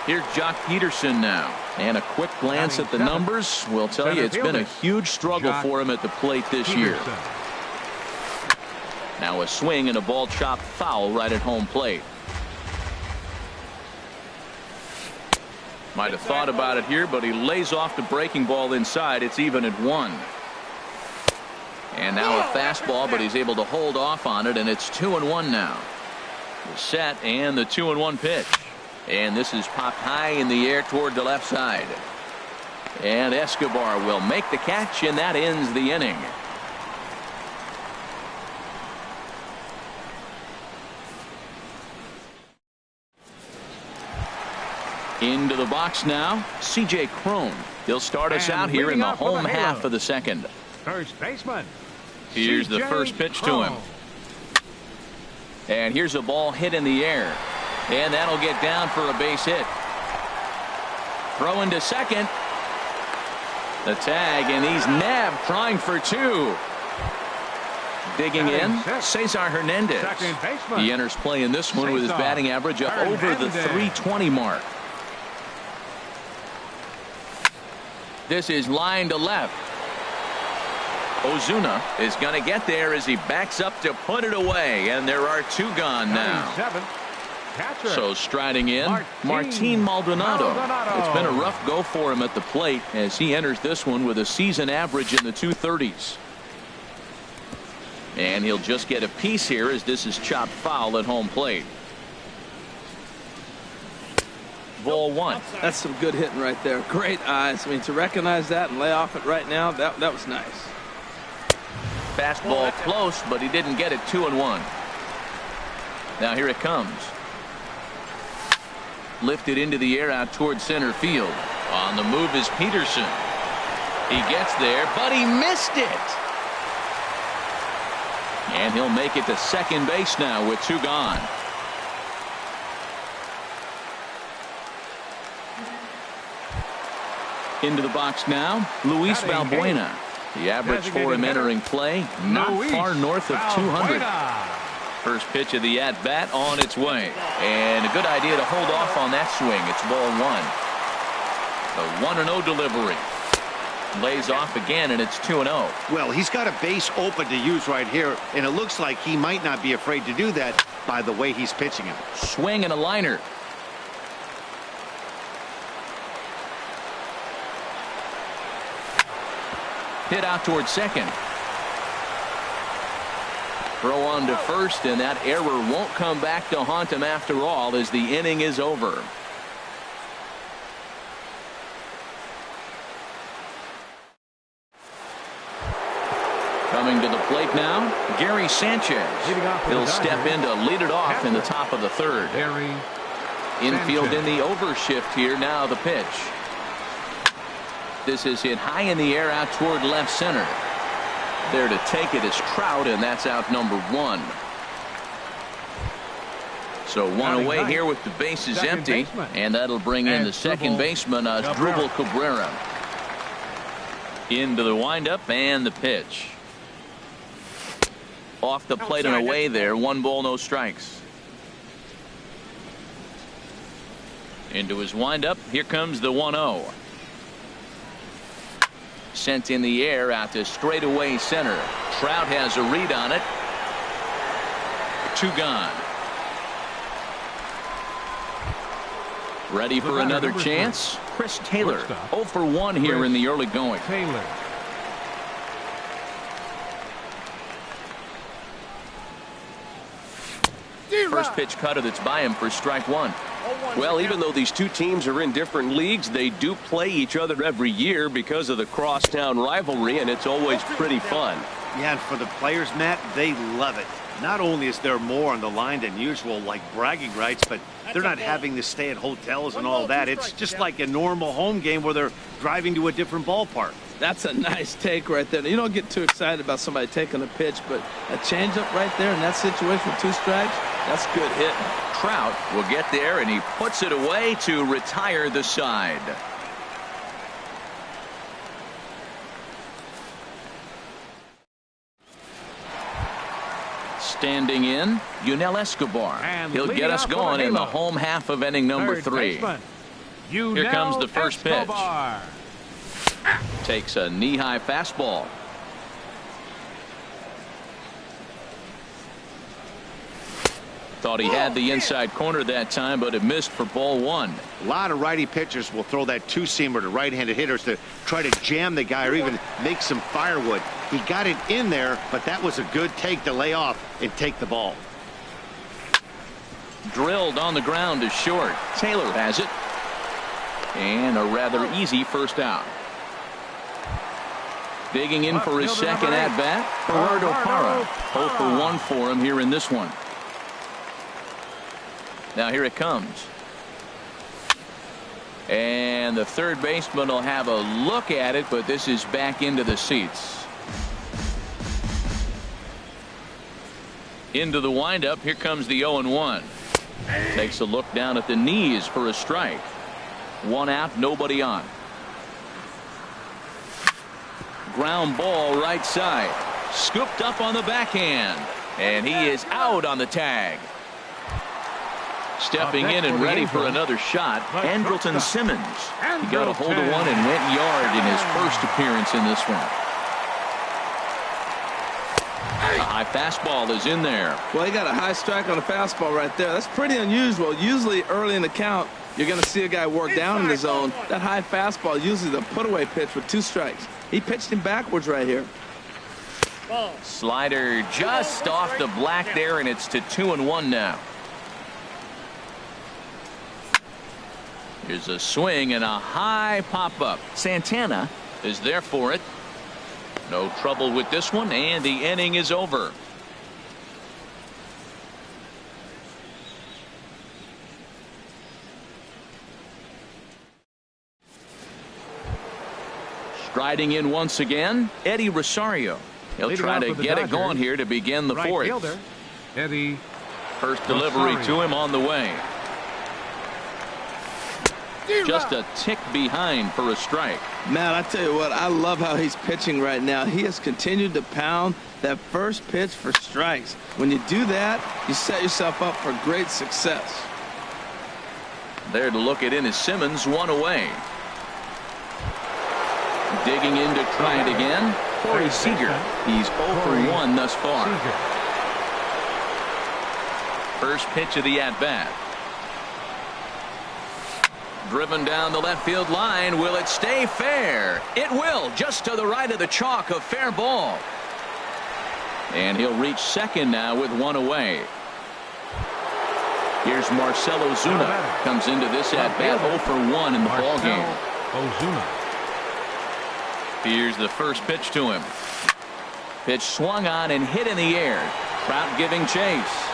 Here's Jock Peterson now. And a quick glance at the numbers will tell you it's been a huge struggle for him at the plate this year. Now a swing and a ball chopped foul right at home plate. Might have thought about it here, but he lays off the breaking ball inside. It's even at 1. And now a fastball, but he's able to hold off on it, and it's 2-1 now. The set and the 2-1 pitch. And this is popped high in the air toward the left side. And Escobar will make the catch, and that ends the inning. Into the box now, C.J. Cron. He'll start us out here in the home half of the second. First baseman. Here's the first pitch to him. And here's a ball hit in the air. And that'll get down for a base hit. Throw into second. The tag, and he's nabbed, trying for 2. Digging in, Cesar Hernandez. He enters play in this one with his batting average up over the .320 mark. This is line to left. Ozuna is going to get there as he backs up to put it away, and there are 2 gone now. So striding in, Martin Maldonado. It's been a rough go for him at the plate as he enters this one with a season average in the 230s. And he'll just get a piece here as this is chopped foul at home plate. Ball 1. That's some good hitting right there. Great eyes. I mean, to recognize that and lay off it right now, that was nice. Fastball close, but he didn't get it. 2-1. Now here it comes. Lifted into the air out toward center field. On the move is Peterson. He gets there, but he missed it. And he'll make it to second base now with 2 gone. Into the box now, Luis Valbuena. The average for him entering play, not far north of 200. First pitch of the at-bat on its way. And a good idea to hold off on that swing. It's ball 1. The 1-0 delivery. Lays off again, and it's 2-0. Well, he's got a base open to use right here, and it looks like he might not be afraid to do that by the way he's pitching him. Swing and a liner. Hit out towards second. Throw on to first, and that error won't come back to haunt him after all as the inning is over. plate now, Gary Sanchez. He'll step in to lead it off in the top of the third. Infield in the overshift here. Now the pitch. This is hit high in the air out toward left center. There to take it is Trout, and that's out number 1. So one away here with the bases empty, and that'll bring in the second baseman, Asdrubal Cabrera. Into the windup and the pitch. Off the plate and away there. 1 ball, no strikes. Into his windup. Here comes the 1-0. Sent in the air out to straightaway center. Trout has a read on it. 2 gone. Ready for another chance. Chris Taylor 0 for 1 here in the early going. First pitch cutter that's by him for strike 1. Well, even though these two teams are in different leagues, they do play each other every year because of the crosstown rivalry, and it's always pretty fun. Yeah, and for the players, Matt, they love it. Not only is there more on the line than usual, like bragging rights, but they're not having to stay at hotels and all that. It's just like a normal home game where they're driving to a different ballpark. That's a nice take right there. You don't get too excited about somebody taking a pitch, but a changeup right there in that situation with 2 strikes, that's good hitting. Trout will get there, and he puts it away to retire the side. Standing in, Yunel Escobar. He'll get us going in the home half of inning number 3. Here comes the first pitch. Takes a knee-high fastball. Thought he had the inside corner that time, but it missed for ball 1. A lot of righty pitchers will throw that 2-seamer to right-handed hitters to try to jam the guy or even make some firewood. He got it in there, but that was a good take to lay off and take the ball. Drilled on the ground to short. Taylor has it. And a rather easy first out. Digging in for his second at-bat, Gerardo Parra. 0 for 1 for him here in this one. Now here it comes. And the third baseman will have a look at it, but this is back into the seats. Into the windup. Here comes the 0-1. Takes a look down at the knees for a strike. 1 out, nobody on. Ground ball right side. Scooped up on the backhand. And he is out on the tag. Stepping in and ready for another shot, Andrelton Simmons. He got a hold of one and went yard in his first appearance in this one. A high fastball is in there. Well, he got a high strike on a fastball right there. That's pretty unusual. Usually early in the count, you're going to see a guy work down in the zone. That high fastball, usually the put-away pitch with 2 strikes. He pitched him backwards right here. Slider just off the black there, and it's to 2-1 now. Here's a swing and a high pop-up. Santana is there for it. No trouble with this one, and the inning is over. Striding in once again, Eddie Rosario. He'll try to get it going here to begin the 4th. Eddie. First delivery to him on the way. Just a tick behind for a strike. Man, I tell you what, I love how he's pitching right now. He has continued to pound that first pitch for strikes. When you do that, you set yourself up for great success. There to look it in is Simmons, 1 away. Digging in to try it again, Corey Seager. He's 0 for 1 thus far. First pitch of the at-bat. Driven down the left field line. Will it stay fair? It will, just to the right of the chalk, a fair ball. And he'll reach second now with 1 away. Here's Marcell Ozuna. Comes into this at-bat 0 for 1 in the ball game. Ozuna. Here's the first pitch to him. Pitch swung on and hit in the air. Trout giving chase.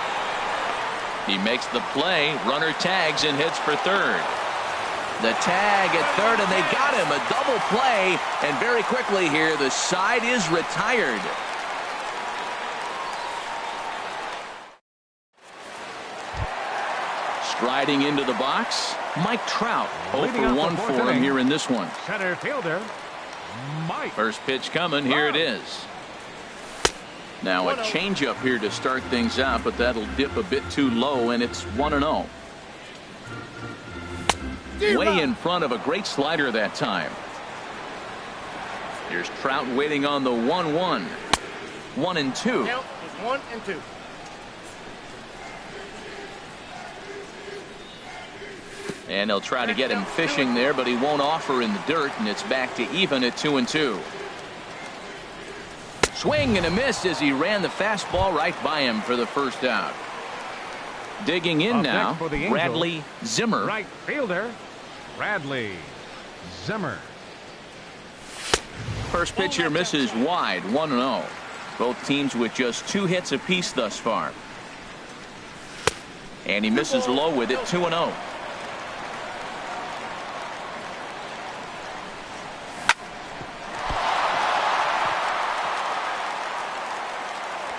He makes the play. Runner tags and hits for third. The tag at third, and they got him. A double play, and very quickly here, the side is retired. Striding into the box, Mike Trout. 0 for 1 for him here in this one. Center fielder, Mike. First pitch coming. Here it is. Now a changeup here to start things out, but that'll dip a bit too low, and it's 1-0. Way in front of a great slider that time. Here's Trout waiting on the 1-1. 1-2. Count is 1-2. And they'll try to get him fishing there, but he won't offer in the dirt, and it's back to even at 2-2. Swing and a miss as he ran the fastball right by him for the first out. Digging in now, Bradley Zimmer. Right fielder, Bradley Zimmer. First pitch here misses wide, 1-0. Both teams with just 2 hits apiece thus far. And he misses low with it, 2-0.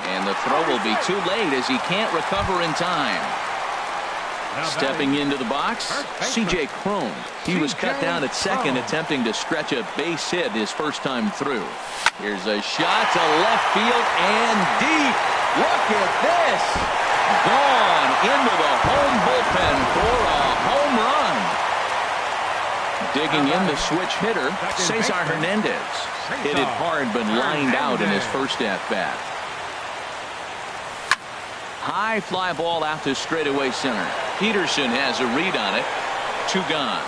And the throw will be too late as he can't recover in time. Stepping into the box, C.J. Cron. He was cut down at second, attempting to stretch a base hit his first time through. Here's a shot to left field and deep. Look at this. Gone into the home bullpen for a home run. Digging in the switch hitter, Cesar Hernandez. Hit it hard but lined out in his first at-bat. High fly ball out to straightaway center. Peterson has a read on it. 2 gone.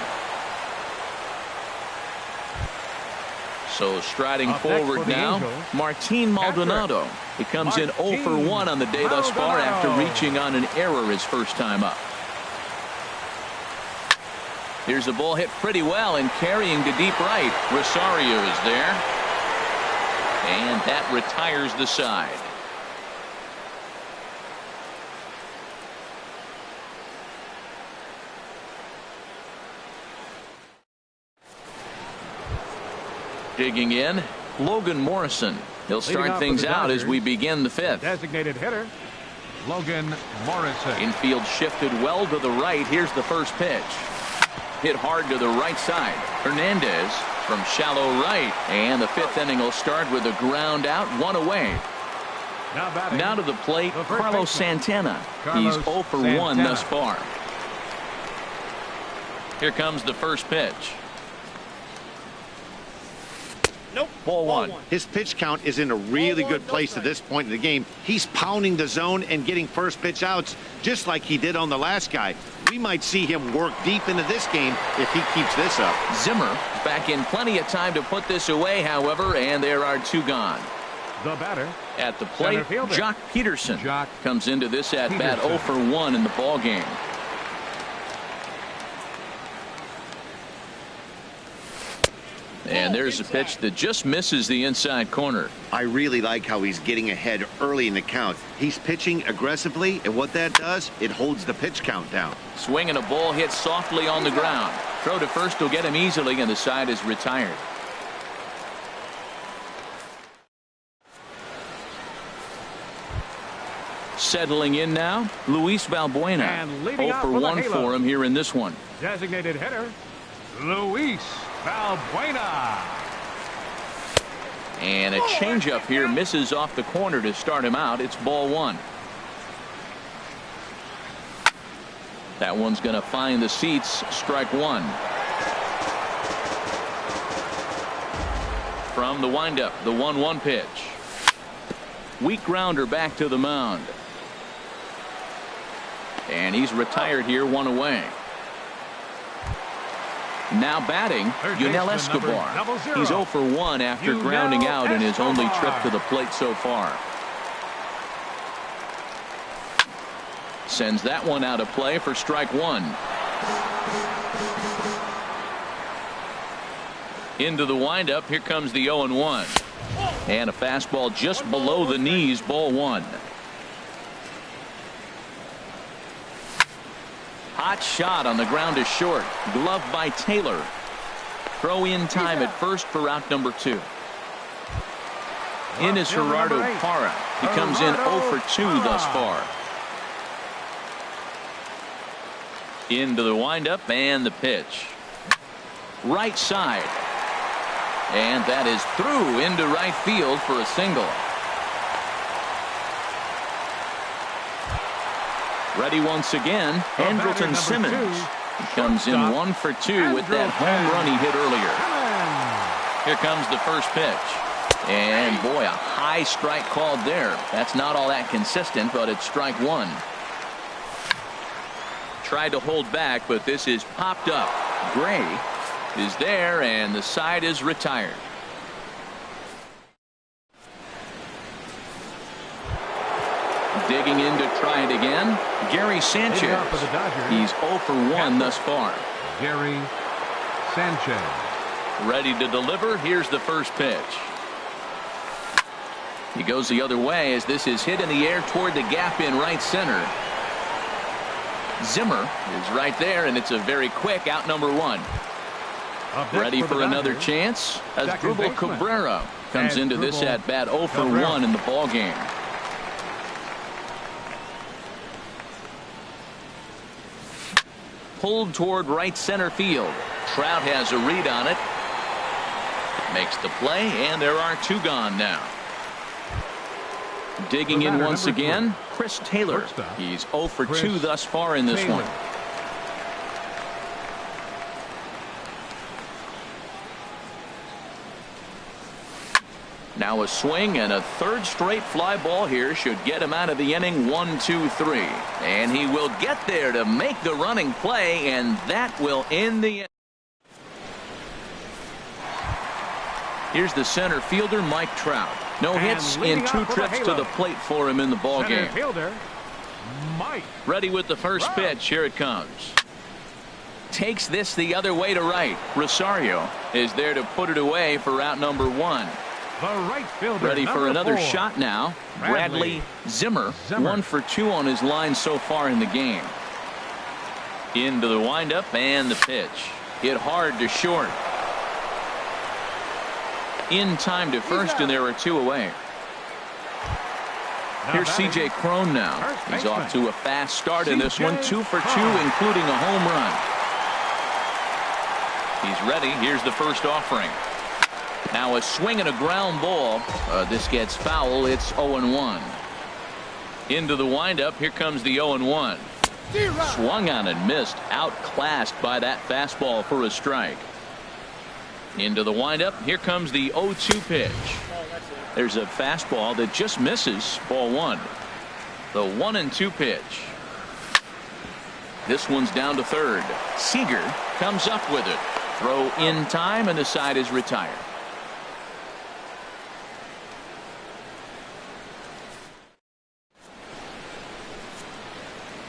So striding forward now, Martin Maldonado. He comes in 0 for 1 on the day thus far after reaching on an error his first time up. Here's a ball hit pretty well and carrying to deep right. Rosario is there. And that retires the side. Digging in, Logan Morrison. He'll start things out as we begin the 5th. Designated hitter, Logan Morrison. Infield shifted well to the right. Here's the first pitch. Hit hard to the right side. Hernandez from shallow right. And the 5th inning will start with a ground out, 1 away. Now to the plate, Carlos Santana. He's 0 for 1 thus far. Here comes the first pitch. Nope. Ball 1. His pitch count is in a really good place at this point in the game. He's pounding the zone and getting first pitch outs just like he did on the last guy. We might see him work deep into this game if he keeps this up. Zimmer back in plenty of time to put this away, however, and there are 2 gone. The batter at the plate, Jock Peterson comes into this at bat 0 for 1 in the ball game. And there's a pitch that just misses the inside corner. I really like how he's getting ahead early in the count. He's pitching aggressively, and what that does, it holds the pitch count down. Swing and a ball hit softly on the ground. Throw to first will get him easily, and the side is retired. Settling in now, Luis Valbuena. 0 for 1 for him here in this one. Designated hitter, Luis Valbuena. And a changeup here misses off the corner to start him out. It's ball 1. That one's going to find the seats. Strike 1. From the windup, the 1-1 pitch. Weak grounder back to the mound. And he's retired here, 1 away. Now batting, Yunel Escobar. He's 0 for 1 after grounding out in his only trip to the plate so far. Sends that one out of play for strike 1. Into the windup, here comes the 0-1. And a fastball just below the knees, ball one. Hot shot on the ground is short. Glove by Taylor. Throw in time at first for out number 2. In is Gerardo Parra. He comes in 0 for 2 thus far. Into the windup and the pitch. Right side. And that is through into right field for a single. Ready once again, Andrelton Simmons. He comes in 1 for 2 with that home run he hit earlier. Here comes the first pitch. And boy, a high strike called there. That's not all that consistent, but it's strike 1. Tried to hold back, but this is popped up. Gray is there, and the side is retired. Digging in to try it again, Gary Sanchez. He's 0 for 1 thus far. Gary Sanchez. Ready to deliver. Here's the first pitch. He goes the other way as this is hit in the air toward the gap in right center. Zimmer is right there, and it's a very quick out number 1. Ready for another chance as Drupal Cabrera comes into this at bat 0 for 1 in the ball game. Pulled toward right center field. Trout has a read on it. Makes the play, and there are 2 gone now. Digging in once again, Chris Taylor. He's 0 for 2 thus far in this one. Now a swing and a third straight fly ball here should get him out of the inning. 1, 2, 3. And he will get there to make the running play, and that will end the inning. Here's the center fielder, Mike Trout. No hits in 2 trips to the plate for him in the ball game. Ready with the first pitch. Here it comes. Takes this the other way to right. Rosario is there to put it away for out number 1. Ready for another shot now. Bradley Zimmer. 1 for 2 on his line so far in the game. Into the windup and the pitch. Hit hard to short. In time to first, and there are 2 away. Here's C.J. Cron now. He's off to a fast start in this one. 2 for 2, including a home run. He's ready. Here's the first offering. Now a swing and a ground ball. This gets foul. It's 0-1. Into the windup. Here comes the 0-1. Swung on and missed. Outclassed by that fastball for a strike. Into the windup. Here comes the 0-2 pitch. There's a fastball that just misses. Ball 1. The 1-2 pitch. This one's down to third. Seager comes up with it. Throw in time, and the side is retired.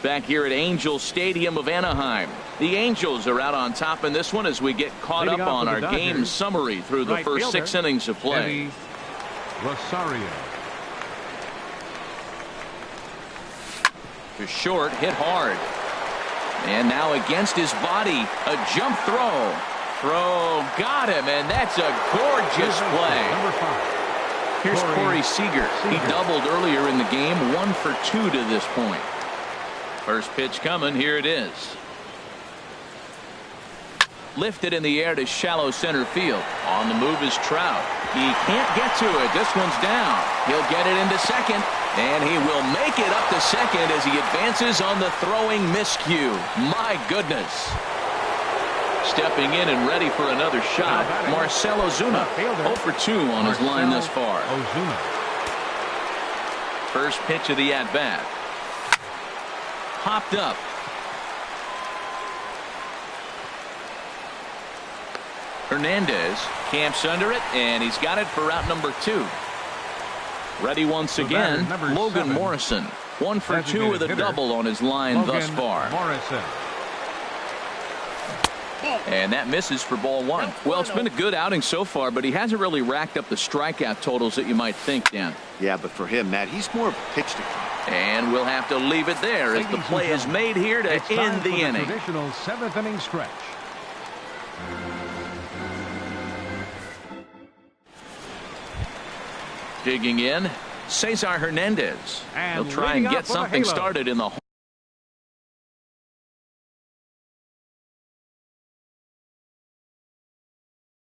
Back here at Angel Stadium of Anaheim. The Angels are out on top in this one as we get caught up on our game summary through the first 6 innings of play. Rosario. To short, hit hard. And now against his body, a jump throw. Throw got him, and that's a gorgeous play. Here's Corey Seager. He doubled earlier in the game. 1 for 2 to this point. First pitch coming. Here it is. Lifted in the air to shallow center field. On the move is Trout. He can't get to it. This one's down. He'll get it into second, and he will make it up to second as he advances on the throwing miscue. My goodness. Stepping in and ready for another shot, Marcell Ozuna. 0 for 2 on his line thus far. First pitch of the at-bat. Popped up. Hernandez camps under it, and he's got it for out number 2. Ready once again, Logan Morrison. 1 for 2 with a double on his line thus far. And that misses for ball one. Well, it's been a good outing so far, but he hasn't really racked up the strikeout totals that you might think, Dan. Yeah, but for him, Matt, he's more of a pitch to count. And we'll have to leave it there as the play is made here to end the inning. Traditional seventh inning stretch. Digging in, Cesar Hernandez. And He'll try and get something started in the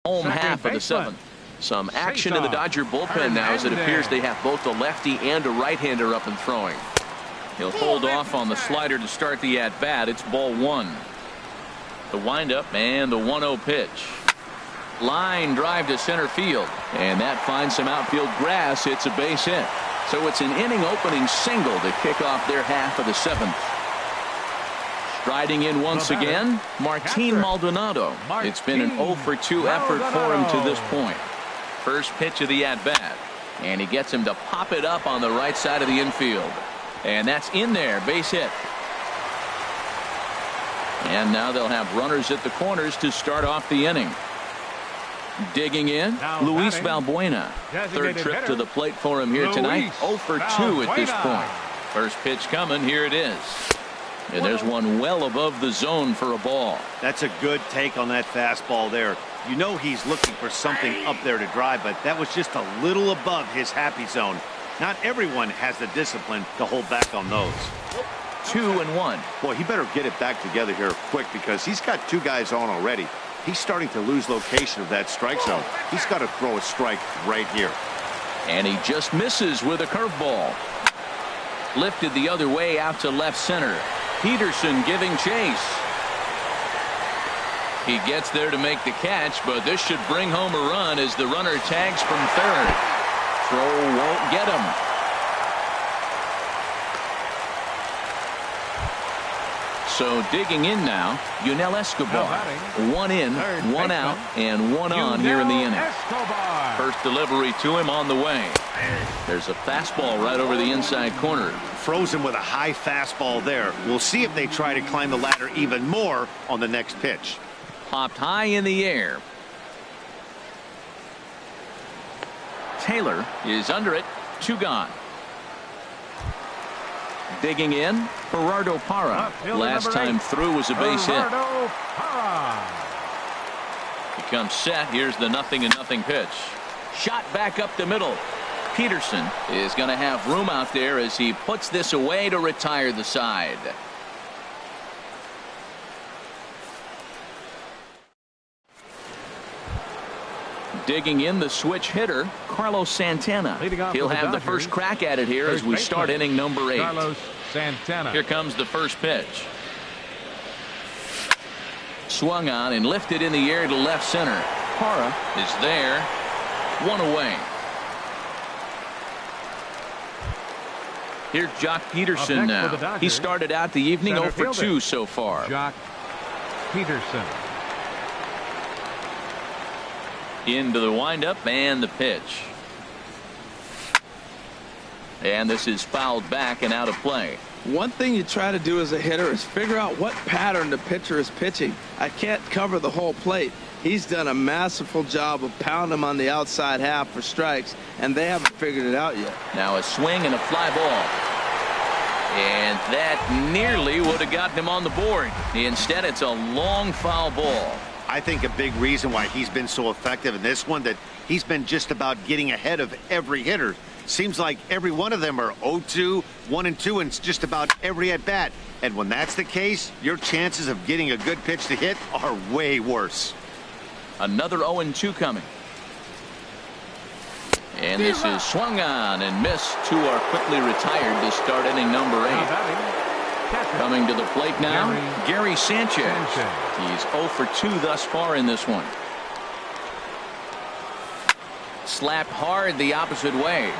home half of the seventh. Some action in the Dodger bullpen now as it appears they have both a lefty and a right-hander up and throwing. He'll hold off on the slider to start the at-bat. It's ball one. The windup and the 1-0 pitch. Line drive to center field, and that finds some outfield grass. It's a base hit. So it's an inning opening single to kick off their half of the seventh. Striding in once again, Martin Maldonado. It's been an 0 for 2 effort for him to this point. First pitch of the at-bat, and he gets him to pop it up on the right side of the infield. And that's in there, base hit. And now they'll have runners at the corners to start off the inning. Digging in, Luis Valbuena. Third trip to the plate for him here tonight. 0 for 2 at this point. First pitch coming, here it is. And there's one well above the zone for a ball. That's a good take on that fastball there. You know he's looking for something up there to drive, but that was just a little above his happy zone. Not everyone has the discipline to hold back on those. 2-1. Boy, he better get it back together here quick because he's got two guys on already. He's starting to lose location of that strike zone. He's got to throw a strike right here. And he just misses with a curveball. Lifted the other way out to left center. Peterson giving chase. He gets there to make the catch, but this should bring home a run as the runner tags from third. Throw won't get him. So digging in now, Yunel Escobar. One in, one out, and one on here in the inning. First delivery to him on the way. There's a fastball right over the inside corner. Frozen with a high fastball there. We'll see if they try to climb the ladder even more on the next pitch. Popped high in the air. Taylor is under it. 2 gone. Digging in, Gerardo Parra. Last time through was a base hit. He comes set. Here's the 0-0 pitch. Shot back up the middle. Peterson is going to have room out there as he puts this away to retire the side. Digging in, the switch hitter, Carlos Santana. He'll have the first crack at it here as we start inning number 8. Carlos Santana. Here comes the first pitch. Swung on and lifted in the air to left center. Parra is there. 1 away. Here's Jock Peterson now. He started out the evening 0 for 2 so far. Jock Peterson. Into the windup and the pitch. And this is fouled back and out of play. One thing you try to do as a hitter is figure out what pattern the pitcher is pitching. I can't cover the whole plate. He's done a masterful job of pounding him on the outside half for strikes, and they haven't figured it out yet. Now a swing and a fly ball. And that nearly would have gotten him on the board. Instead, it's a long foul ball. I think a big reason why he's been so effective in this one that he's been just about getting ahead of every hitter. Seems like every one of them are 0-2, 1-2 in just about every at bat. And when that's the case, your chances of getting a good pitch to hit are way worse. Another 0-2 coming. And this is swung on and missed. 2 are quickly retired to start inning number 8. Coming to the plate now, Gary Sanchez. He's 0 for 2 thus far in this one. Slapped hard the opposite way.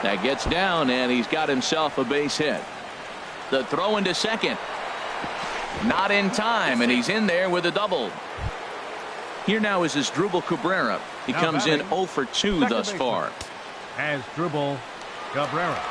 That gets down, and he's got himself a base hit. The throw into second. Not in time, and he's in there with a double. Here now is Asdrubal Cabrera. He comes in 0 for 2 thus far. Asdrubal Cabrera.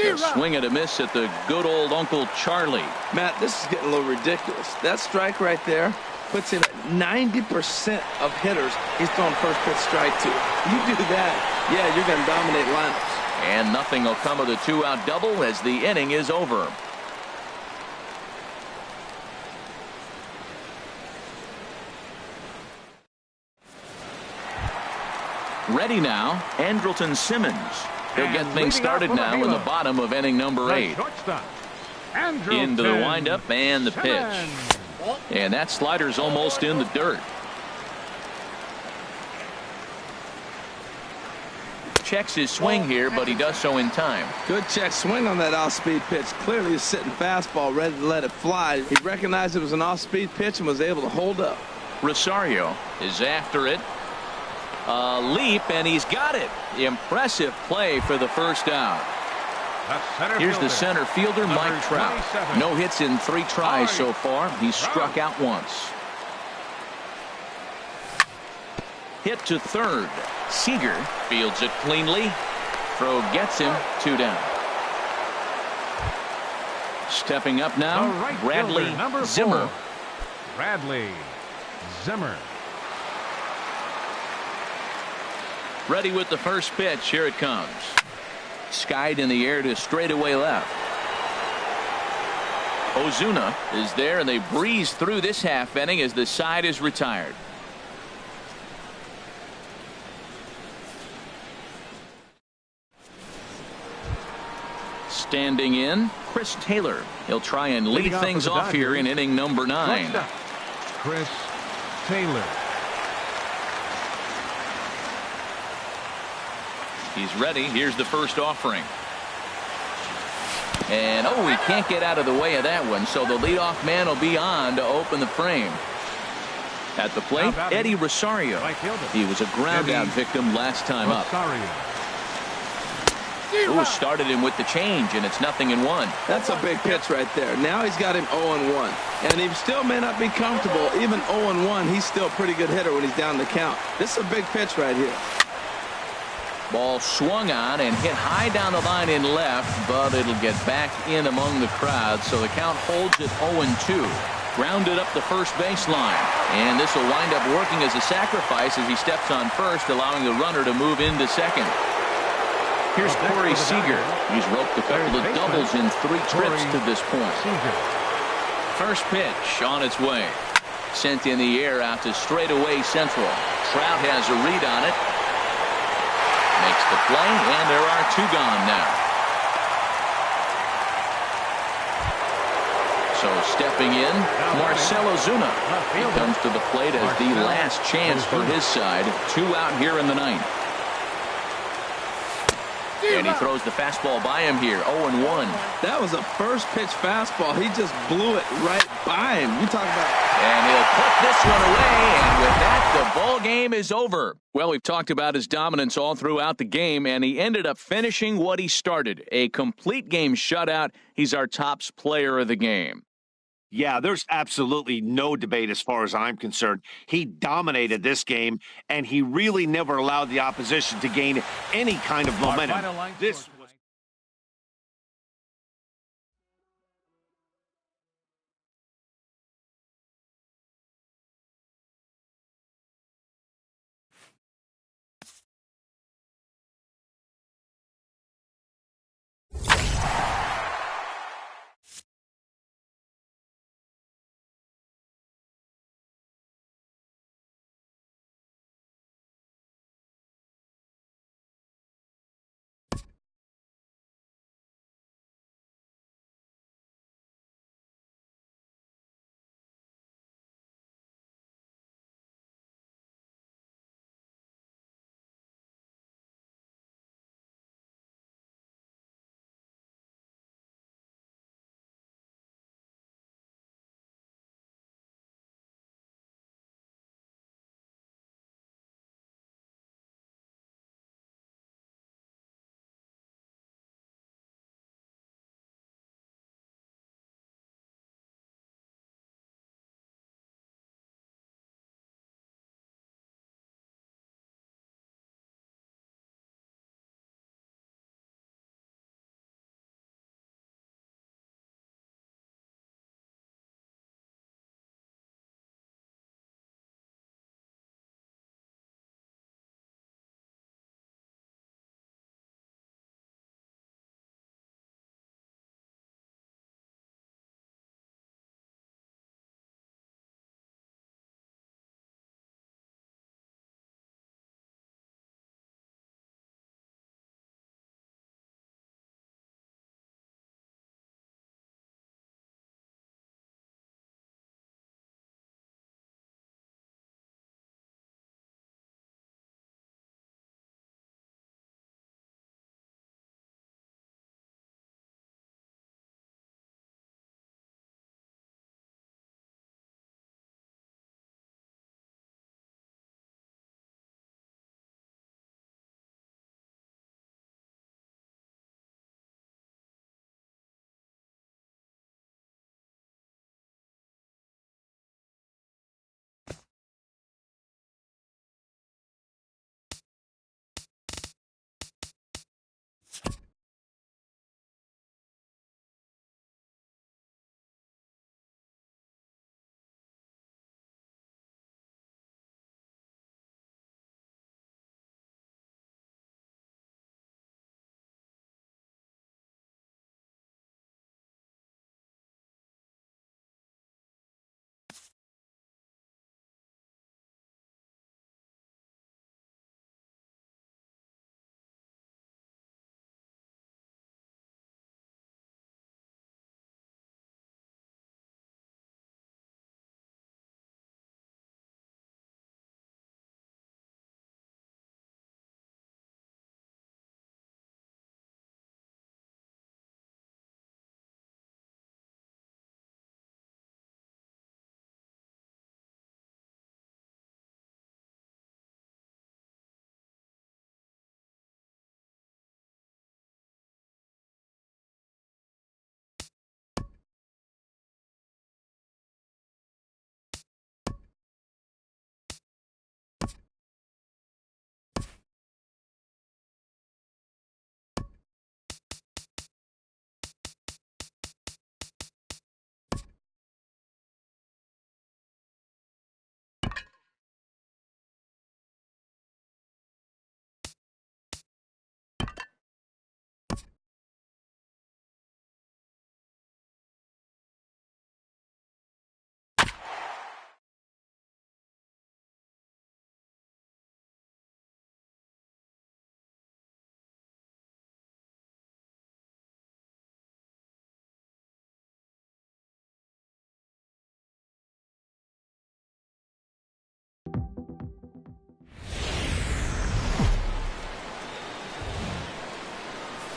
A swing and a miss at the good old Uncle Charlie. Matt, this is getting a little ridiculous. That strike right there puts him at 90% of hitters he's throwing first pitch strike to. You do that, yeah, you're going to dominate lineups. And nothing will come of the 2-out double as the inning is over. Ready now, Andrelton Simmons. He'll get things started now in the bottom of inning number 8. Into the windup and the pitch. And that slider's almost in the dirt. Checks his swing here, but he does so in time. Good check swing on that off-speed pitch. Clearly a sitting fastball ready to let it fly. He recognized it was an off-speed pitch and was able to hold up. Rosario is after it. A leap, and he's got it. Impressive play for the first out. Here's the center fielder, Mike Trout. No hits in 3 tries so far. He's struck out once. Hit to third. Seager fields it cleanly. Throw gets him. 2 down. Stepping up now, Bradley Zimmer. Bradley Zimmer. Ready with the first pitch. Here it comes. Skied in the air to straightaway left. Ozuna is there, and they breeze through this half inning as the side is retired. Standing in, Chris Taylor. He'll try and lead things off here in inning number 9. Chris Taylor. He's ready. Here's the first offering. And, oh, he can't get out of the way of that one, so the leadoff man will be on to open the frame. At the plate, Eddie Rosario. He was a ground-out victim last time up. Ooh, started him with the change, and it's 0-1. That's a big pitch right there. Now he's got him 0-1. And he still may not be comfortable. Even 0-1, he's still a pretty good hitter when he's down the count. This is a big pitch right here. Ball swung on and hit high down the line in left, but it'll get back in among the crowd, so the count holds at 0-2. Grounded up the first baseline, and this will wind up working as a sacrifice as he steps on first, allowing the runner to move into second. Here's Corey Seager. He's roped a couple of doubles in 3 trips to this point. First pitch on its way. Sent in the air out to straightaway central. Trout has a read on it. Makes the play, and there are 2 gone now. So stepping in, Marcell Ozuna. He comes to the plate as the last chance for his side. 2 out here in the 9th. And he throws the fastball by him here. 0-1. That was a first pitch fastball. He just blew it right by him. You talk about. And he'll put this one away. And with that, the ball game is over. Well, we've talked about his dominance all throughout the game, and he ended up finishing what he started. A complete game shutout. He's our tops player of the game. Yeah, there's absolutely no debate as far as I'm concerned. He dominated this game, and he really never allowed the opposition to gain any kind of momentum. This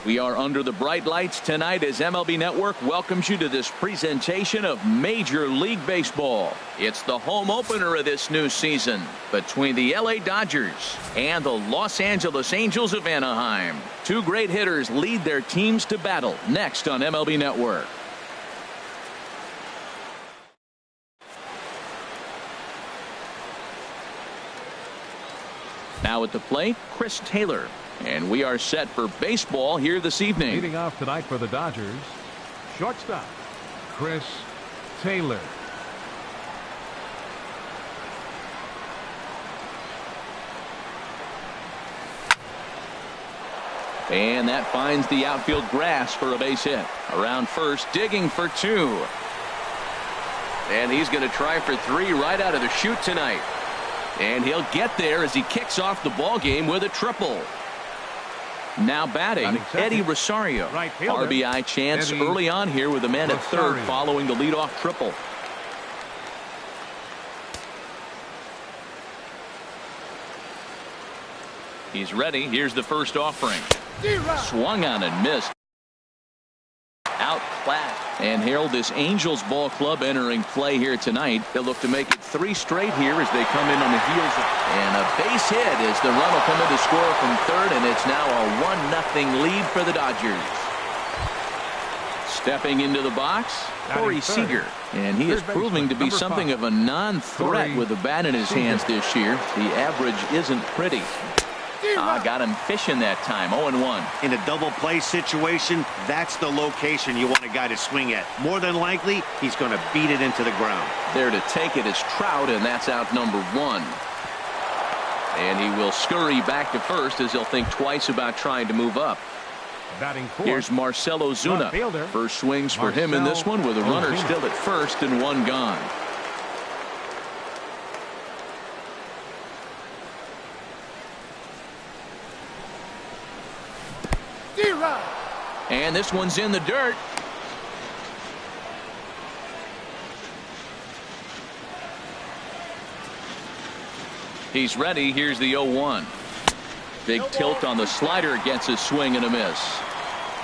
We are under the bright lights tonight as MLB Network welcomes you to this presentation of Major League Baseball. It's the home opener of this new season between the LA Dodgers and the Los Angeles Angels of Anaheim. Two great hitters lead their teams to battle next on MLB Network. Now at the plate, Chris Taylor. And we are set for baseball here this evening. Leading off tonight for the Dodgers, shortstop, Chris Taylor. And that finds the outfield grass for a base hit. Around first, digging for two. And he's going to try for three right out of the chute tonight. And he'll get there as he kicks off the ball game with a triple. Now batting, Eddie Rosario. Right fielder, RBI chance Eddie early on here with a man at third following the leadoff triple. He's ready. Here's the first offering. Swung on and missed. Outclassed. And Harold, this Angels ball club entering play here tonight. They'll look to make it three straight here as they come in on the heels. And a base hit as the run will come in to score from third, and it's now a 1-0 lead for the Dodgers. Stepping into the box, Corey Seager. And he is proving to be something of a non-threat with the bat in his hands this year. The average isn't pretty. Got him fishing that time. 0-1. In a double play situation, that's the location you want a guy to swing at. More than likely, he's going to beat it into the ground. There to take it is Trout, and that's out number one. And he will scurry back to first as he'll think twice about trying to move up. Here's Marcell Ozuna. First swings for him in this one with a runner still at first and one gone. And this one's in the dirt. He's ready. Here's the 0-1. Big tilt on the slider, gets a swing and a miss.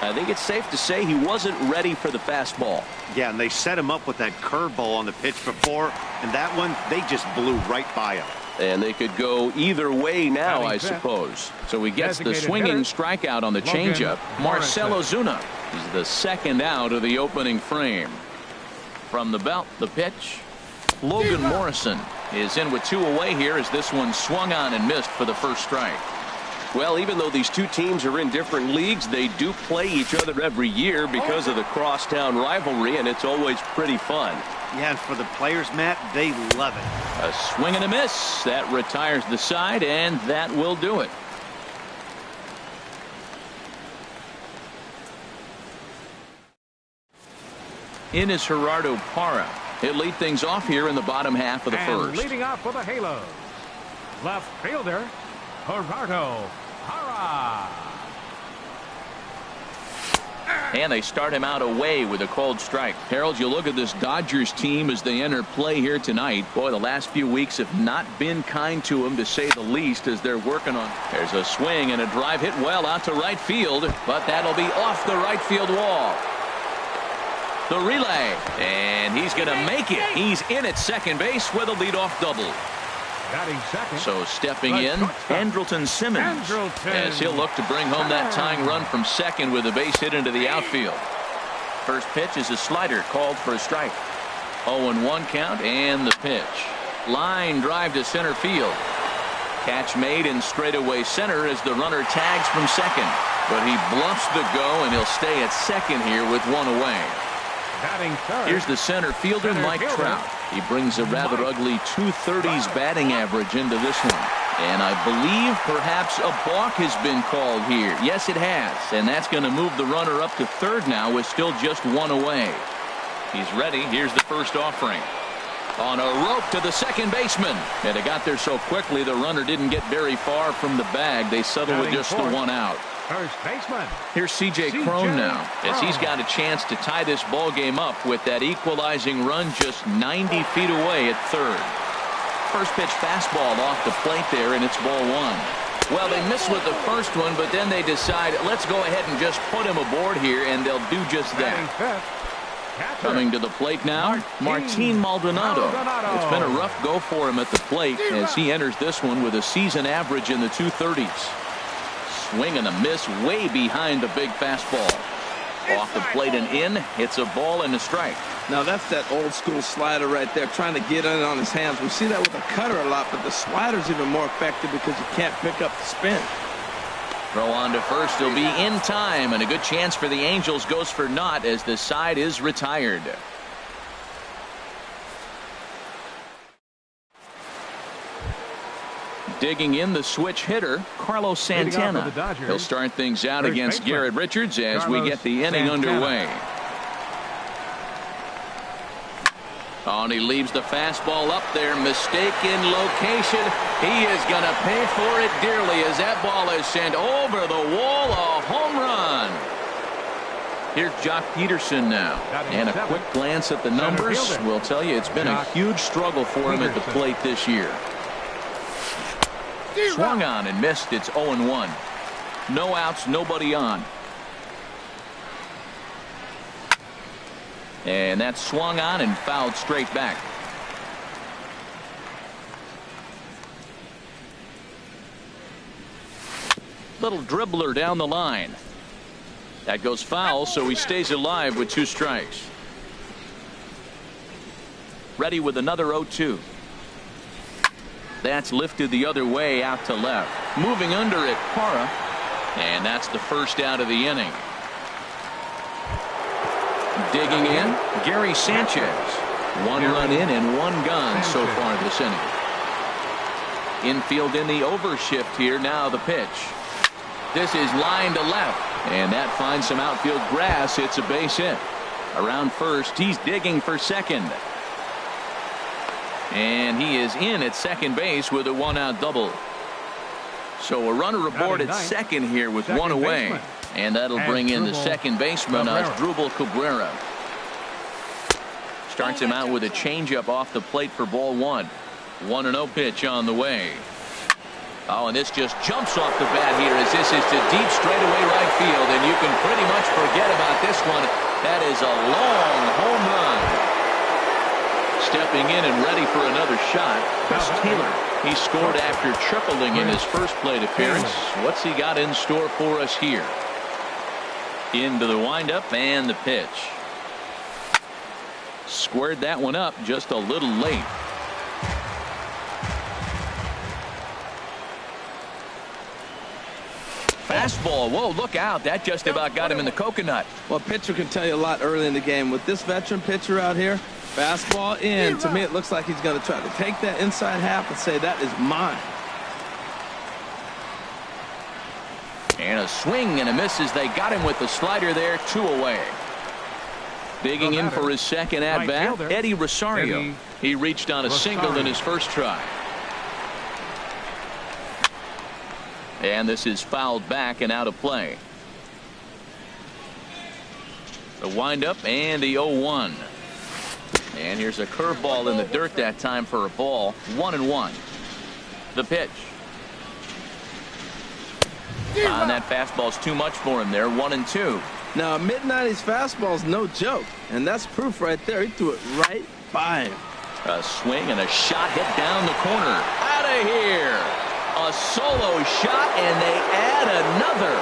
I think it's safe to say he wasn't ready for the fastball. Yeah, and they set him up with that curveball on the pitch before, and that one, they just blew right by him. And they could go either way now, I suppose. So he gets the swinging strikeout on the changeup. Marcell Ozuna is the second out of the opening frame. From the belt, the pitch. Logan Morrison is in with two away here as this one swung on and missed for the first strike. Well, even though these two teams are in different leagues, they do play each other every year because of the crosstown rivalry, and it's always pretty fun. Yeah, and for the players, Matt, they love it. A swing and a miss. That retires the side, and that will do it. In is Gerardo Parra. He'll lead things off here in the bottom half of the first. Leading off for the Halos, left fielder, Gerardo Parra. And they start him out away with a cold strike. Harold, you look at this Dodgers team as they enter play here tonight. Boy, the last few weeks have not been kind to him, to say the least, as they're working on. There's a swing and a drive hit well out to right field, but that'll be off the right field wall. The relay, and he's going to make it. He's in at second base with a leadoff double. So stepping in, Andrelton Simmons, as he'll look to bring home that tying run from second with a base hit into the outfield. First pitch is a slider called for a strike. 0-1 count, and the pitch. Line drive to center field. Catch made in straightaway center as the runner tags from second. But he bluffs the go, and he'll stay at second here with one away. Here's the center fielder, Mike Trout. He brings a rather ugly 230s batting average into this one. And I believe perhaps a balk has been called here. Yes, it has. And that's going to move the runner up to third now with still just one away. He's ready. Here's the first offering. On a rope to the second baseman. And it got there so quickly the runner didn't get very far from the bag. They settled with just the one out. First baseman. Here's C.J. Cron now, as he's got a chance to tie this ball game up with that equalizing run just 90 feet away at third. First pitch fastball off the plate there, and it's ball one. Well, they missed with the first one, but then they decide, let's go ahead and just put him aboard here, and they'll do just that. Coming to the plate now, Martin Maldonado. It's been a rough go for him at the plate as he enters this one with a season average in the 230s. Swing and a miss way behind the big fastball. Off the plate and in, it's a ball and a strike. Now that's that old school slider right there, trying to get in on his hands. We see that with a cutter a lot, but the slider's even more effective because you can't pick up the spin. Throw on to first. He'll be in time, and a good chance for the Angels goes for naught as the side is retired. Digging in the switch hitter, Carlos Santana. He'll start things out against Garrett Richards as we get the inning underway. Oh, and he leaves the fastball up there. Mistaken location. He is going to pay for it dearly as that ball is sent over the wall. A home run. Here's Jock Peterson now. And a quick glance at the numbers will tell you it's been a huge struggle for him at the plate this year. Swung on and missed. It's 0-1. No outs, nobody on. And that's swung on and fouled straight back. Little dribbler down the line. That goes foul, so he stays alive with 2 strikes. Ready with another 0-2. That's lifted the other way out to left. Moving under it, Parra. And that's the first out of the inning. Digging in, Gary Sanchez. 1 run in and 1 gone so far this inning. Infield in the overshift here. Now the pitch. This is line to left. And that finds some outfield grass. It's a base hit. Around first, he's digging for second. And he is in at second base with a 1-out double. So a runner aboard at second here with 1 away. And that'll bring in the second baseman, Asdrubal Cabrera. Starts him out with a changeup off the plate for ball 1. 1-0 pitch on the way. Oh, and this just jumps off the bat here as this is to deep straightaway right field. And you can pretty much forget about this one. That is a long home run. Stepping in and ready for another shot, Chris Taylor. He scored after tripling in his first plate appearance. What's he got in store for us here? Into the windup and the pitch. Squared that one up just a little late. Fastball. Whoa, look out. That just about got him in the coconut. Well, a pitcher can tell you a lot early in the game. With this veteran pitcher out here, fastball in. To me, it looks like he's going to try to take that inside half and say, that is mine. And a swing and a miss as they got him with the slider there. 2 away. Digging in for his second at-bat, Eddie Rosario. He reached on a single in his first try. And this is fouled back and out of play. The windup and the 0-1. And here's a curveball in the dirt that time for a ball. 1-1. The pitch. And that fastball's too much for him there. 1-2. Now, a mid-90s fastball is no joke, and that's proof right there. He threw it right by him. A swing and a shot hit down the corner. Out of here. A solo shot, and they add another.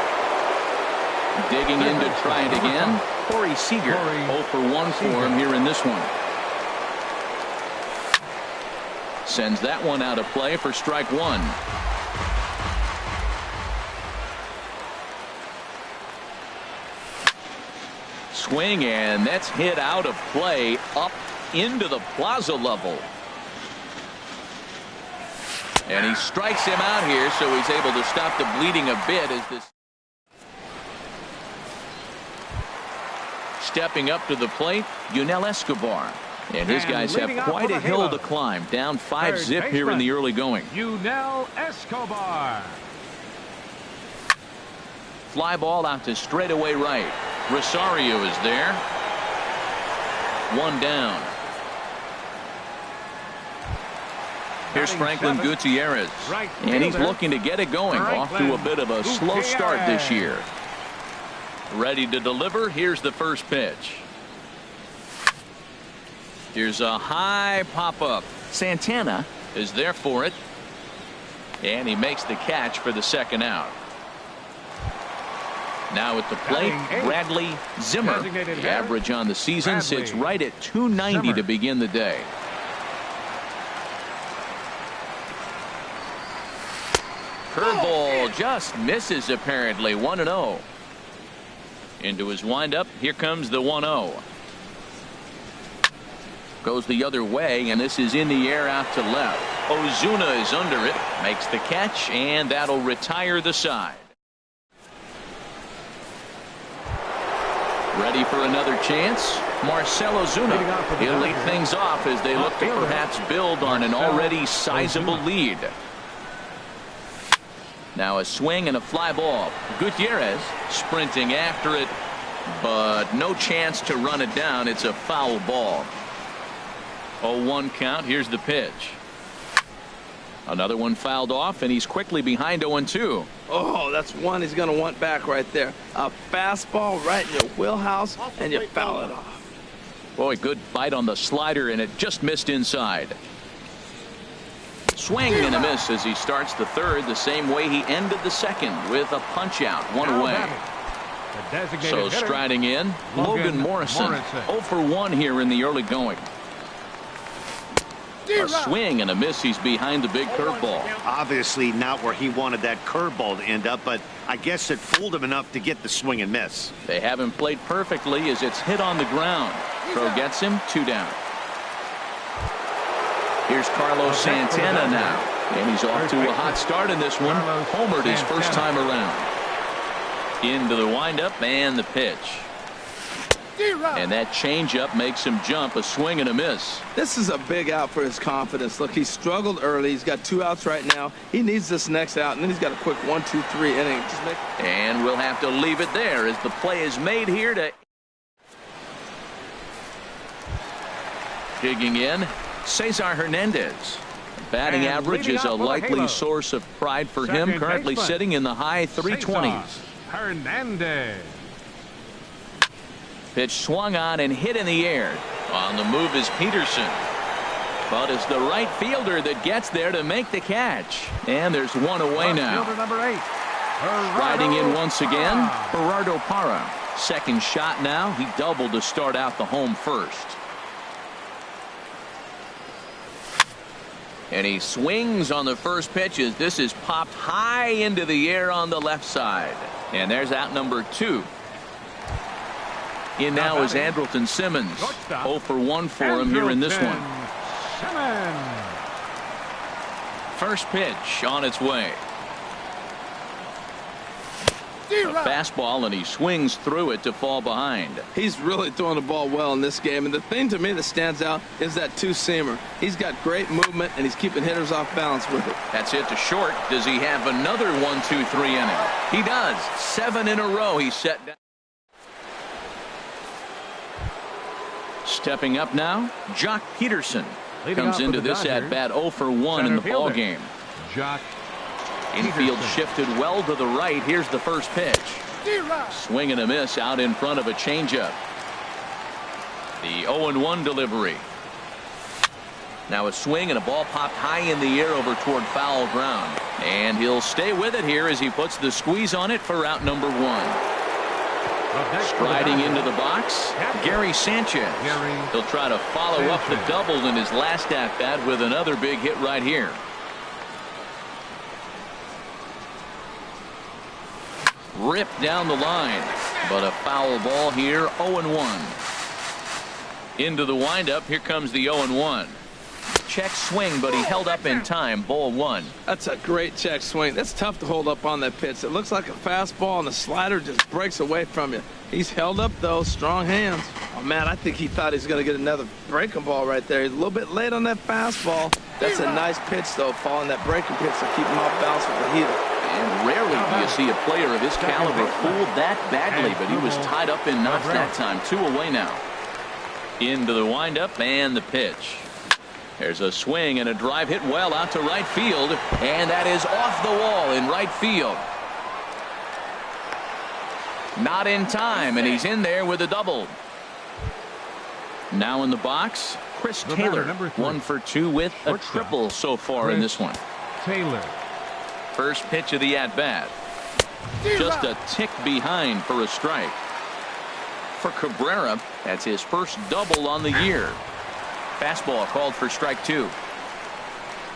Digging in to try it again. Corey Seager. 0 for 1 for him here in this one. Sends that one out of play for strike 1. Swing, and that's hit out of play up into the plaza level. And he strikes him out here, so he's able to stop the bleeding a bit as this. Stepping up to the plate, Yunel Escobar. And his guys have quite a hill to climb. Down 5-zip here in the early going. Yunel Escobar. Fly ball out to straightaway right. Rosario is there. 1 down. Here's Franklin Gutierrez. And he's looking to get it going. Off to a bit of a slow start this year. Ready to deliver. Here's the first pitch. Here's a high pop-up. Santana is there for it. And he makes the catch for the second out. Now at the plate, Bradley Zimmer. The average on the season sits right at 290 to begin the day. Curveball just misses apparently. 1-0. Into his windup. Here comes the 1-0. Goes the other way, and this is in the air out to left. Ozuna is under it. Makes the catch, and that'll retire the side. Ready for another chance. Marcell Ozuna. He'll lead things off as they look to perhaps build on an already sizable lead. Now a swing and a fly ball. Gutierrez sprinting after it, but no chance to run it down. It's a foul ball. 0-1 count. Here's the pitch. Another one fouled off, and he's quickly behind 0-2. Oh, that's one he's going to want back right there. A fastball right in your wheelhouse, and you foul it off. Boy, good bite on the slider, and it just missed inside. Swing and a miss as he starts the third the same way he ended the second with a punch out, one away. So striding in, Logan Morrison. 0 for 1 here in the early going. A swing and a miss. He's behind the big curveball. Obviously not where he wanted that curveball to end up, but I guess it fooled him enough to get the swing and miss. They haven't played perfectly as it's hit on the ground. Throw gets him, 2 down. Here's Carlos Santana now, and he's off to a hot start in this one. Homered his first time around. Into the windup and the pitch. And that changeup makes him jump. A swing and a miss. This is a big out for his confidence. Look, he struggled early. He's got 2 outs right now. He needs this next out, and then he's got a quick 1, 2, 3 inning. And we'll have to leave it there as the play is made here to digging in. Cesar Hernandez. Batting average is a likely source of pride for him. Currently sitting in the high 320s. Hernandez. Pitch swung on and hit in the air. On the move is Peterson. But it's the right fielder that gets there to make the catch. And there's one away now. Number 8. Riding in once again, Gerardo Parra. Second shot now. He doubled to start out the home first. And he swings on the first pitch as this is popped high into the air on the left side. And there's out number 2. In now is Andrelton Simmons. 0 for 1 for him here in this one. First pitch on its way. A fastball, and he swings through it to fall behind. He's really throwing the ball well in this game, and the thing to me that stands out is that 2-seamer. He's got great movement, and he's keeping hitters off balance with it. That's it to short. Does he have another 1, 2, 3 inning? He does. 7 in a row he's set down. Stepping up now, Jock Peterson comes into this at bat 0 for 1 in the ball game. Jock Infield shifted well to the right. Here's the first pitch. Swing and a miss out in front of a changeup. The 0-1 delivery. Now a swing and a ball popped high in the air over toward foul ground. And he'll stay with it here as he puts the squeeze on it for out number 1. Striding into the box, Gary Sanchez. He'll try to follow up the double in his last at-bat with another big hit right here. Ripped down the line, but a foul ball here. 0-1. Into the windup. Here comes the 0-1. Check swing, but he held up in time. Ball 1. That's a great check swing. That's tough to hold up on that pitch. It looks like a fastball, and the slider just breaks away from you. He's held up, though. Strong hands. Oh, man, I think he thought he was going to get another breaking ball right there. He's a little bit late on that fastball. That's a nice pitch, though, following that breaking pitch to keep him off balance with the heater. And rarely do you see a player of his caliber fooled that badly, but he was tied up in knots that time. 2 away now. Into the windup and the pitch. There's a swing and a drive hit well out to right field, and that is off the wall in right field. Not in time, and he's in there with a double. Now in the box, Chris Taylor, 1 for 2 with a triple so far in this one. Taylor. First pitch of the at-bat. Just a tick behind for a strike. For Cabrera, that's his first double on the year. Fastball called for strike 2.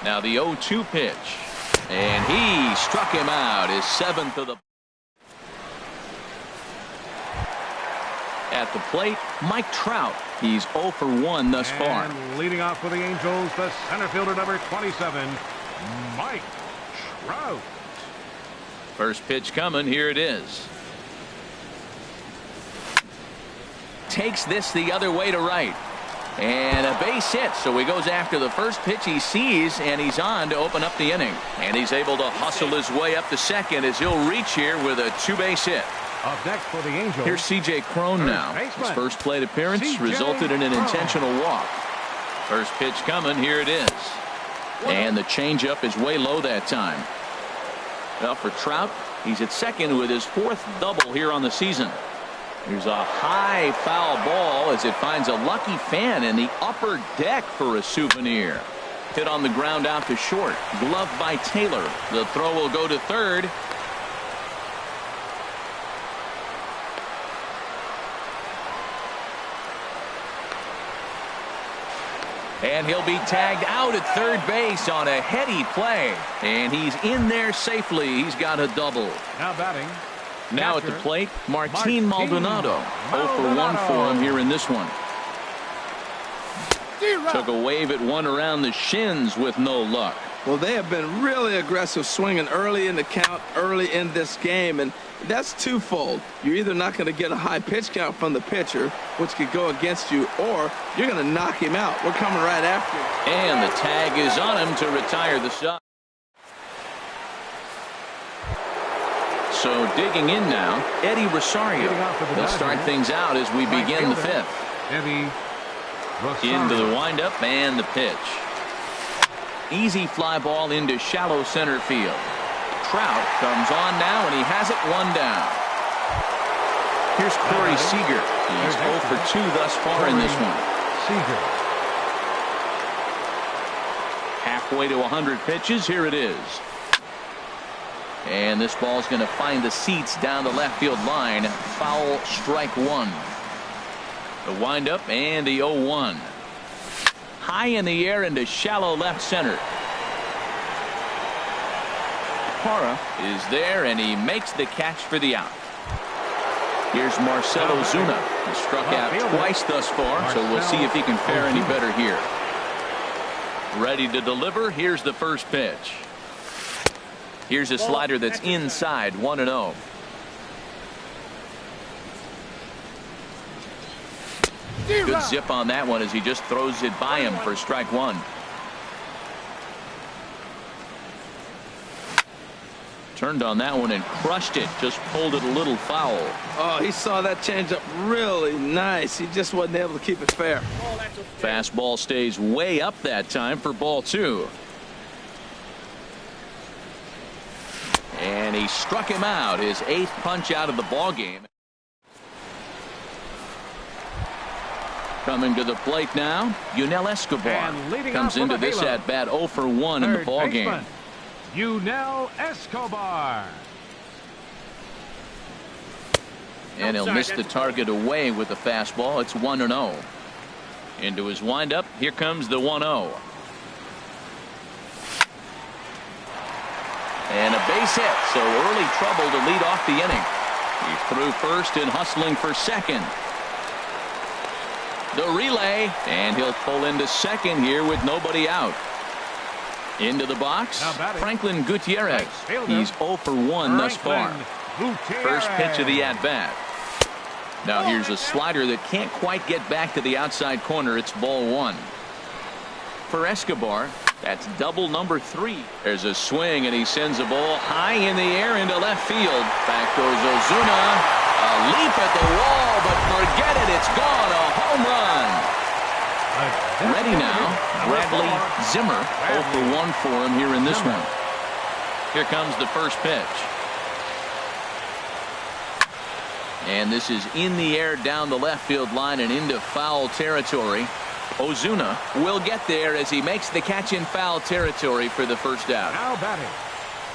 Now the 0-2 pitch. And he struck him out, his 7th of the. At the plate, Mike Trout. He's 0 for 1 thus far. And leading off for the Angels, the center fielder, number 27, Mike Trout. First pitch coming. Here it is. Takes this the other way to right. And a base hit, so he goes after the first pitch he sees, and he's on to open up the inning. And he's able to hustle his way up to second as he'll reach here with a 2-base hit. Up next for the Angels. Here's C.J. Cron now. His first plate appearance resulted in an intentional walk. First pitch coming. Here it is. And the changeup is way low that time. Well, for Trout, he's at second with his 4th double here on the season. Here's a high foul ball as it finds a lucky fan in the upper deck for a souvenir. Hit on the ground out to short. Gloved by Taylor. The throw will go to third. And he'll be tagged out at third base on a heady play. And he's in there safely. He's got a double. Now batting. Now at the plate, Martin Maldonado. 0 for 1 for him here in this one. Took a wave at one around the shins with no luck. Well, they have been really aggressive swinging early in the count, early in this game, and that's twofold. You're either not going to get a high pitch count from the pitcher, which could go against you, or you're going to knock him out. We're coming right after you. And the tag is on him to retire the side. So digging in now, Eddie Rosario. They'll start things out as we begin the 5th. Eddie Rosario. Into the windup and the pitch. Easy fly ball into shallow center field. Trout comes on now, and he has it 1 down. Here's Corey Seager. He's 0 for 2 thus far in this one. Seager. Halfway to 100 pitches. Here it is. And this ball's going to find the seats down the left field line. Foul, strike 1. The windup and the 0-1. High in the air into shallow left center. Parra is there, and he makes the catch for the out. Here's Marcell Ozuna. He struck out twice thus far, so we'll see if he can fare any better here. Ready to deliver. Here's the first pitch. Here's a slider that's inside, 1-0. Good zip on that one as he just throws it by him for strike 1. Turned on that one and crushed it. Just pulled it a little foul. Oh, he saw that changeup really nice. He just wasn't able to keep it fair. Fastball stays way up that time for ball 2. And he struck him out, his 8th punch out of the ball game. Coming to the plate now, Yunel Escobar comes into this at bat 0 for 1 in the ball game. Yunel Escobar. And he'll miss the target away with the fastball. It's 1-0. Into his windup. Here comes the 1-0. And a base hit, so early trouble to lead off the inning. He threw first and hustling for second. The relay, and he'll pull into second here with nobody out. Into the box, Franklin Gutierrez. He's 0 for 1 thus far. First pitch of the at-bat. Now here's a slider that can't quite get back to the outside corner. It's ball 1. For Escobar, that's double number 3. There's a swing, and he sends a ball high in the air into left field. Back goes Ozuna. A leap at the wall, but forget it. It's gone. A home run. Ready now. Bradley Zimmer. 0 for 1 for him here in this one. Here comes the first pitch. And this is in the air down the left field line and into foul territory. Ozuna will get there as he makes the catch in foul territory for the first out. Now batting.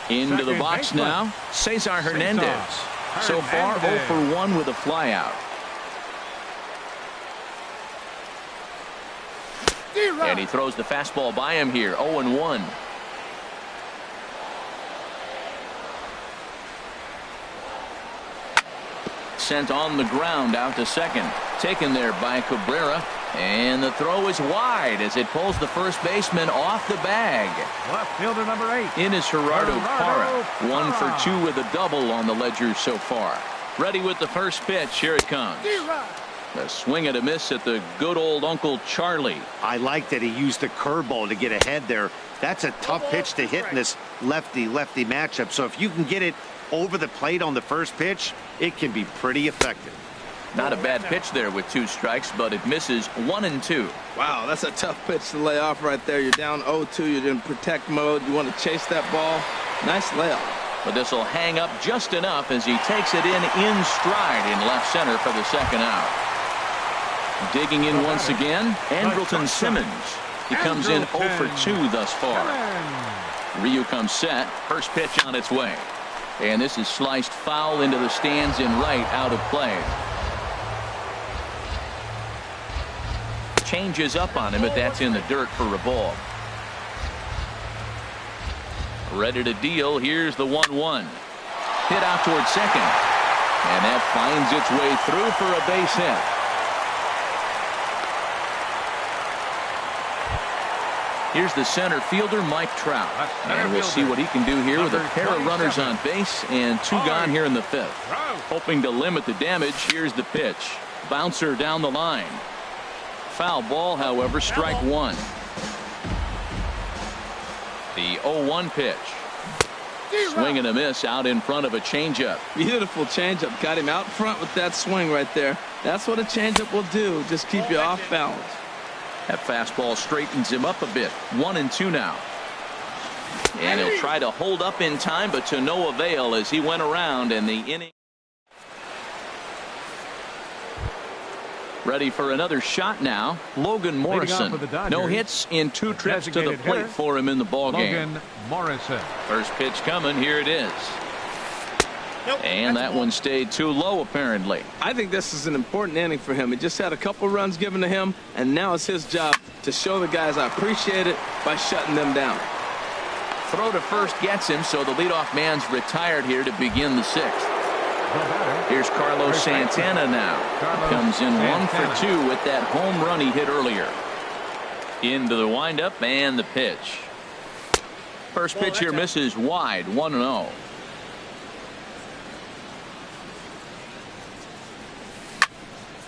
Into the box now, Cesar Hernandez. So far 0 for 1 with a flyout. And he throws the fastball by him here. 0-1. Sent on the ground out to second. Taken there by Cabrera. And the throw is wide as it pulls the first baseman off the bag. Left fielder number 8. In is Gerardo Parra. 1 for 2 with a double on the ledger so far. Ready with the first pitch. Here it comes. A swing and a miss at the good old Uncle Charlie. I like that he used the curveball to get ahead there. That's a tough pitch to hit in this lefty-lefty matchup. So if you can get it over the plate on the first pitch, it can be pretty effective. Not a bad pitch there with 2 strikes, but it misses 1 and 2. Wow, that's a tough pitch to lay off right there. You're down 0-2. You're in protect mode. You want to chase that ball. Nice layoff. But this will hang up just enough as he takes it in stride in left center for the second out. Digging in once again, Andrelton Simmons. He comes in 0 for 2 thus far. Ryu comes set. First pitch on its way. And this is sliced foul into the stands in right, out of play. Changes up on him, but that's in the dirt for a ball. Ready to deal. Here's the 1-1. Hit out toward second. And that finds its way through for a base hit. Here's the center fielder, Mike Trout. And we'll see what he can do here with a pair of runners on base and 2 gone here in the 5th. Hoping to limit the damage, here's the pitch. Bouncer down the line. Foul ball, however, strike 1. The 0-1 pitch. Swing and a miss out in front of a changeup. Beautiful changeup. Got him out front with that swing right there. That's what a changeup will do. Just keep you off balance. That fastball straightens him up a bit. 1 and 2 now. And he'll try to hold up in time, but to no avail as he went around and the inning. Ready for another shot now. Logan Morrison. No hits in 2 trips to the plate for him in the ball game. Logan Morrison. First pitch coming. Here it is. And that one stayed too low, apparently. I think this is an important inning for him. He just had a couple runs given to him, and now it's his job to show the guys I appreciate it by shutting them down. Throw to first gets him, so the leadoff man's retired here to begin the 6th. Here's Carlos Santana now. Comes in 1 for 2 with that home run he hit earlier. Into the windup and the pitch. First pitch here misses wide. 1-0.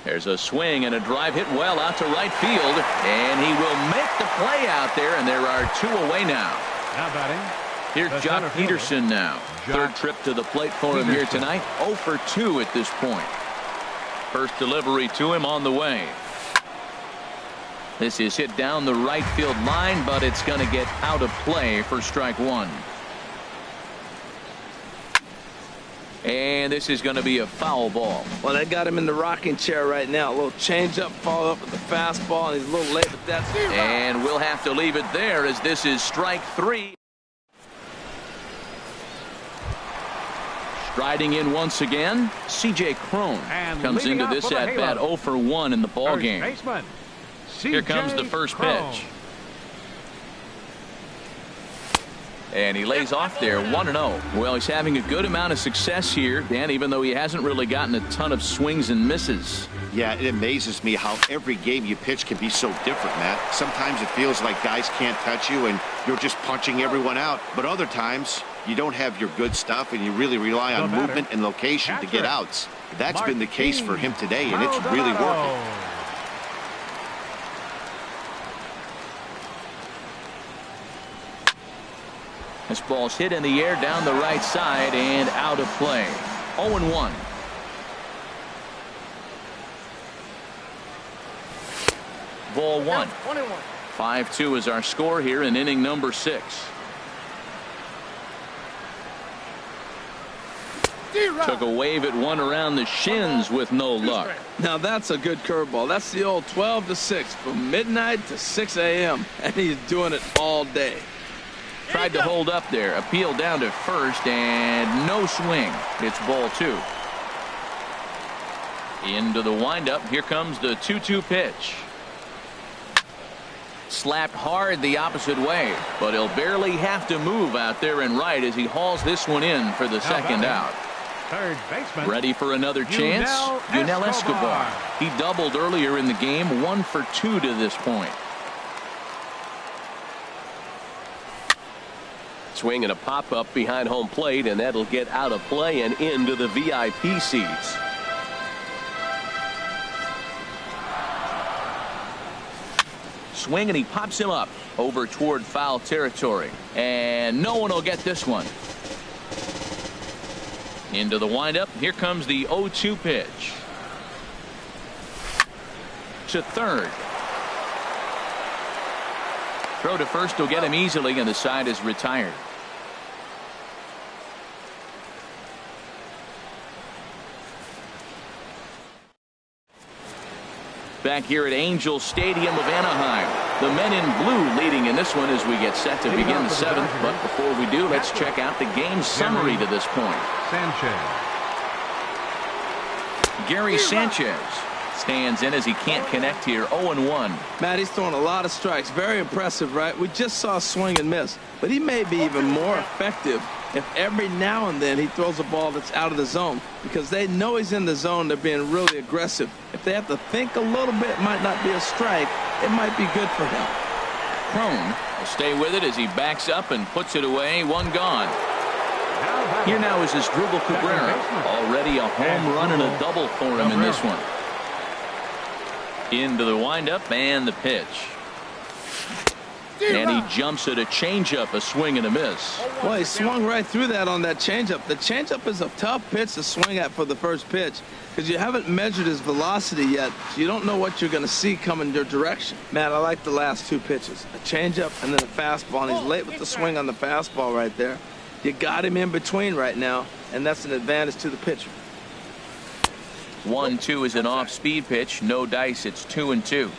There's a swing and a drive hit well out to right field, and he will make the play out there, and there are 2 away now. Now batting. Here's Jock Peterson now. Third trip to the plate for him here tonight. 0 for 2 at this point. First delivery to him on the way. This is hit down the right field line, but it's going to get out of play for strike 1. And this is going to be a foul ball. Well, they got him in the rocking chair right now. A little changeup, follow up with the fastball, and he's a little late, but that's it. And we'll have to leave it there as this is strike 3. Striding in once again, C.J. Cron comes into this at bat 0 for 1 in the ball game. Here comes the first pitch. And he lays off there 1-0. Well, he's having a good amount of success here, Dan, even though he hasn't really gotten a ton of swings and misses. Yeah, it amazes me how every game you pitch can be so different, Matt. Sometimes it feels like guys can't touch you and you're just punching everyone out. But other times you don't have your good stuff and you really rely on movement and location to get outs. That's been the case for him today, and it's really working. This ball's hit in the air down the right side and out of play. 0-1. Ball one. 21. 5-2 is our score here in inning number 6. Took a wave at one around the shins with no luck. Now that's a good curveball. That's the old 12 to 6 from midnight to 6 a.m. and he's doing it all day. Tried to hold up there. Appeal down to first and no swing. It's ball 2. Into the windup. Here comes the 2-2 pitch. Slapped hard the opposite way, but he'll barely have to move out there and right as he hauls this one in for the second out. Third baseman. Ready for another chance? Yunel Escobar. He doubled earlier in the game, 1 for 2 to this point. Swing and a pop-up behind home plate, and that'll get out of play and into the VIP seats. Swing, and he pops him up over toward foul territory. And no one will get this one. Into the windup. Here comes the 0-2 pitch. To third. Throw to first will get him easily, and the side is retired. Back here at Angel Stadium of Anaheim. The men in blue leading in this one as we get set to begin the 7th. But before we do, let's check out the game summary to this point. Gary Sanchez stands in as he can't connect here. 0-1. Matt, he's throwing a lot of strikes. Very impressive, right? We just saw a swing and miss, but he may be even more effective if every now and then he throws a ball that's out of the zone, because they know he's in the zone. They're being really aggressive. If they have to think a little bit, it might not be a strike. It might be good for him. Crone will stay with it as he backs up and puts it away. 1 gone. Here now is Asdrubal Cabrera. Already a home run and a double for him in this one. Into the windup and the pitch. And he jumps at a changeup, a swing and a miss. Well, he swung right through that on that changeup. The changeup is a tough pitch to swing at for the first pitch because you haven't measured his velocity yet. So you don't know what you're going to see coming your direction. Matt, I like the last 2 pitches. A changeup and then a fastball. And he's late with the swing on the fastball right there. You got him in between right now, and that's an advantage to the pitcher. 1-2 is an off-speed pitch. No dice. It's 2-2.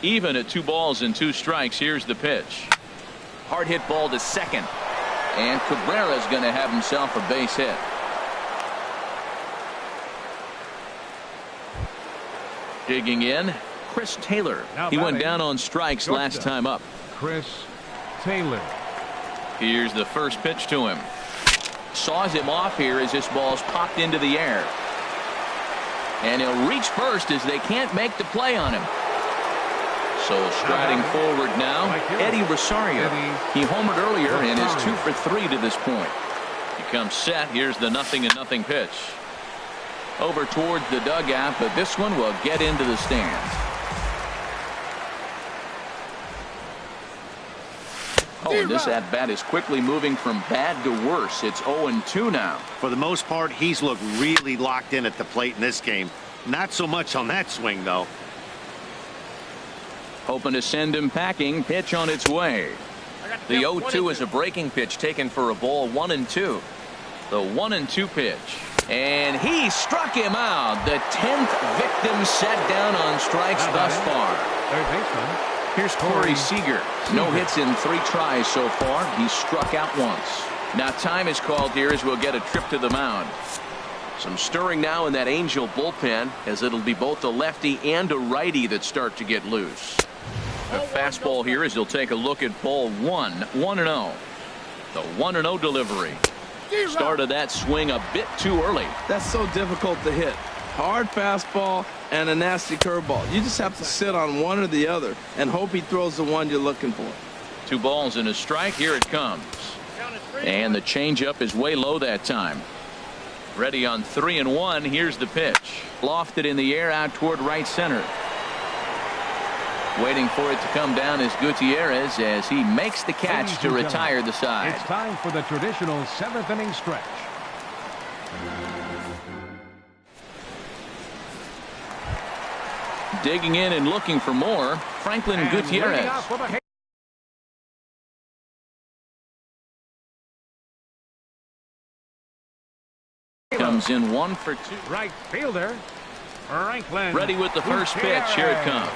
Even at 2 balls and 2 strikes. Here's the pitch. Hard hit ball to second. And Cabrera's going to have himself a base hit. Digging in, Chris Taylor. He went down on strikes last time up. Chris Taylor. Here's the first pitch to him. Saws him off here as this ball's popped into the air. And he'll reach first as they can't make the play on him. So striding forward now, Eddie Rosario. He homered earlier and is 2 for 3 to this point. He comes set. Here's the 0-0 pitch. Over towards the dugout, but this one will get into the stands. Oh, and this at-bat is quickly moving from bad to worse. It's 0-2 now. For the most part, he's looked really locked in at the plate in this game. Not so much on that swing, though. Hoping to send him packing. Pitch on its way. The 0-2 is a breaking pitch taken for a ball. 1-2. The 1-2 pitch. And he struck him out. The 10th victim set down on strikes thus far. Third baseman. Here's Corey Seager. No hits in 3 tries so far. He struck out once. Now time is called here as we'll get a trip to the mound. Some stirring now in that Angel bullpen as it'll be both a lefty and a righty that start to get loose. A fastball here as he'll take a look at ball 1. 1-0. The 1-0 delivery. Started that swing a bit too early. That's so difficult to hit. Hard fastball and a nasty curveball. You just have to sit on one or the other and hope he throws the one you're looking for. 2 balls and a strike. Here it comes. And the changeup is way low that time. Ready on 3-1. Here's the pitch. Lofted in the air out toward right center. Waiting for it to come down is Gutierrez as he makes the catch to retire the side. It's time for the traditional 7th inning stretch. Digging in and looking for more, Franklin Gutierrez. Comes in 1 for 2. Right fielder, Franklin. Ready with the first pitch. Here it comes.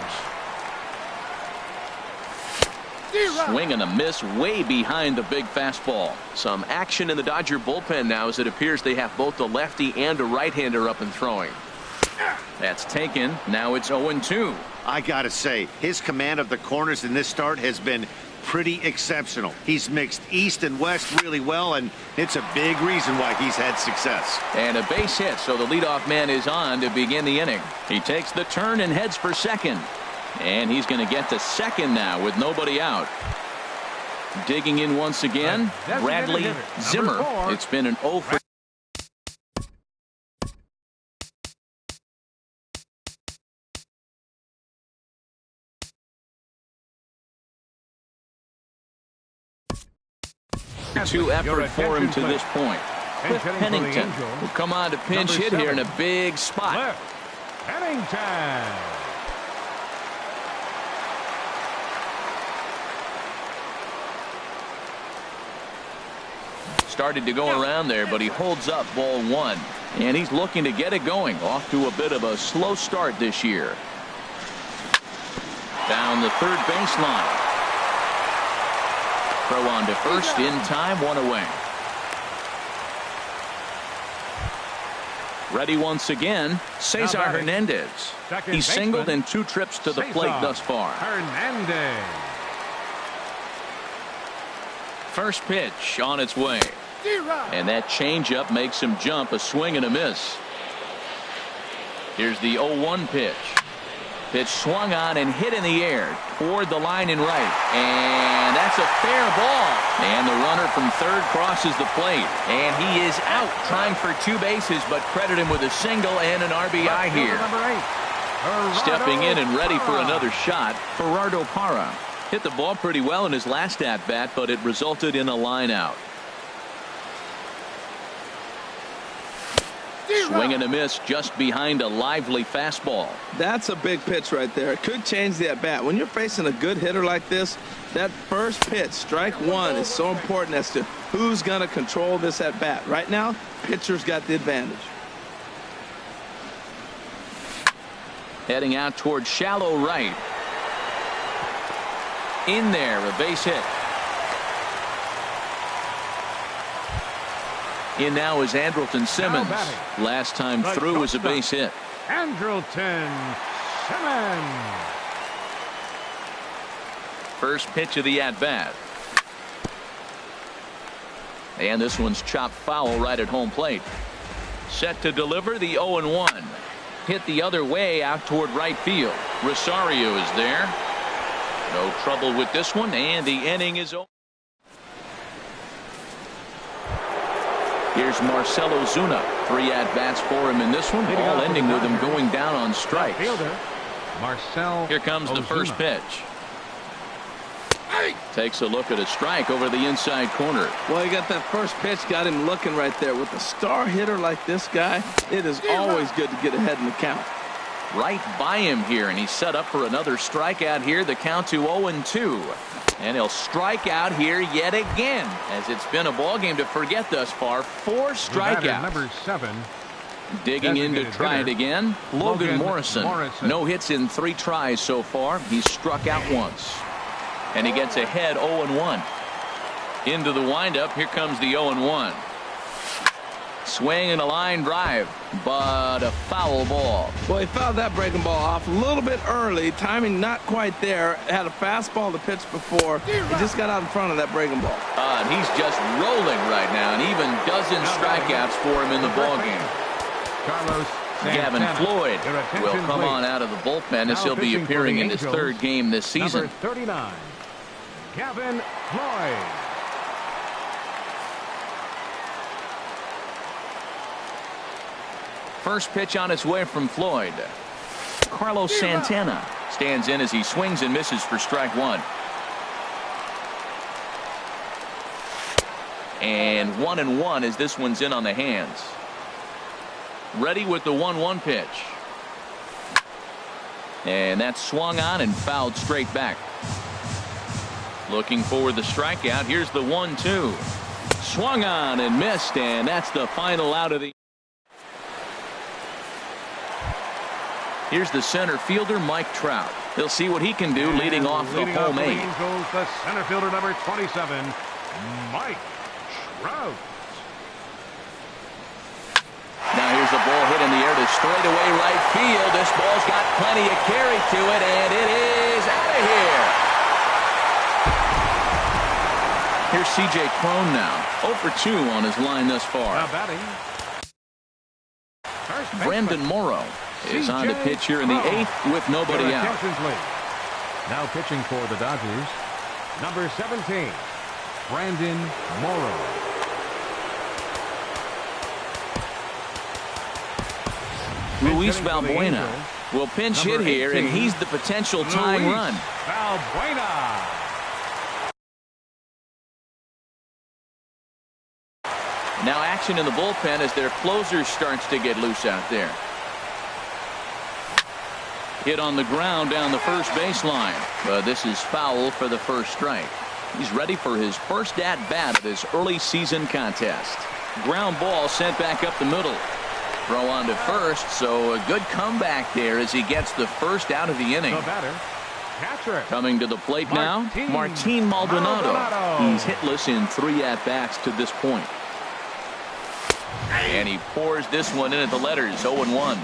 Swing and a miss way behind the big fastball. Some action in the Dodger bullpen now as it appears they have both the lefty and a right-hander up and throwing. That's taken. Now it's 0-2. I gotta say, his command of the corners in this start has been pretty exceptional. He's mixed east and west really well, and it's a big reason why he's had success. And a base hit, so the leadoff man is on to begin the inning. He takes the turn and heads for second. And he's going to get to second now with nobody out. Digging in once again, Bradley Zimmer. It's been an 0 for 2 effort for him to this point. Cliff Pennington will come on to pinch hit here in a big spot. Pennington. Started to go around there, but he holds up ball 1. And he's looking to get it going. Off to a bit of a slow start this year. Down the third baseline. Throw on to first in time, 1 away. Ready once again, Cesar Hernandez. He's singled in 2 trips to the plate thus far. Hernandez. First pitch on its way. And that changeup makes him jump, a swing and a miss. Here's the 0-1 pitch. Pitch swung on and hit in the air toward the line in right. And that's a fair ball. And the runner from third crosses the plate. And he is out trying for 2 bases, but credit him with a single and an RBI here. Stepping in and ready for another shot, Gerardo Parra. Hit the ball pretty well in his last at-bat, but it resulted in a line out. Swing and a miss just behind a lively fastball. That's a big pitch right there. It could change the at-bat. When you're facing a good hitter like this, that first pitch, strike 1, is so important as to who's going to control this at-bat. Right now, pitcher's got the advantage. Heading out toward shallow right. In there, a base hit. In now is Andrelton Simmons. Last time through was a base hit. Andrelton Simmons. First pitch of the at-bat. And this one's chopped foul right at home plate. Set to deliver the 0-1. Hit the other way out toward right field. Rosario is there. No trouble with this one, and the inning is over. Here's Marcelo Zuna. 3 at-bats for him in this one, all ending with him going down on strikes. Here comes the first pitch. Takes a look at a strike over the inside corner. Well, he got that first pitch, got him looking right there. With a star hitter like this guy, it is always good to get ahead in the count. Right by him here, and he's set up for another strikeout here. The count to 0-2. And he'll strike out here yet again, as it's been a ball game to forget thus far. 4 strikeouts. Number 7. Digging in to try it again. Logan Morrison. No hits in 3 tries so far. He's struck out once. And he gets ahead 0-1. Into the windup. Here comes the 0-1. Swing and a line drive, but a foul ball. Well, he fouled that breaking ball off a little bit early. Timing not quite there. Had a fastball to pitch before. He just got out in front of that breaking ball. And he's just rolling right now, and even dozen strikeouts for him in the ball game. Gavin Floyd will come on out of the bullpen as he'll be appearing in his 3rd game this season. Number 39, Gavin Floyd. First pitch on its way from Floyd. Carlos Santana stands in as he swings and misses for strike 1. And 1-1 as this one's in on the hands. Ready with the 1-1 pitch. And that's swung on and fouled straight back. Looking for the strikeout. Here's the 1-2. Swung on and missed, and that's the final out of the. Here's the center fielder, Mike Trout. He'll see what he can do leading off the home eight. Goes the center fielder, number 27, Mike Trout. Now here's a ball hit in the air to straightaway right field. This ball's got plenty of carry to it, and it is out of here. Here's C.J. Cron now, 0 for 2 on his line thus far. Now batting, Brendan Morrow is on the pitch here in the 8th with nobody out. Now pitching for the Dodgers, number 17, Brandon Morrow. Luis Valbuena will pinch hit here, and he's the potential tying run. Valbuena. Now action in the bullpen as their closer starts to get loose out there. Hit on the ground down the first baseline. This is foul for the first strike. He's ready for his first at-bat of this early season contest. Ground ball sent back up the middle. Throw on to first, so a good comeback there as he gets the first out of the inning. The batter, catcher. Coming to the plate now, Martin Maldonado. He's hitless in 3 at-bats to this point. And he pours this one in at the letters, 0-1.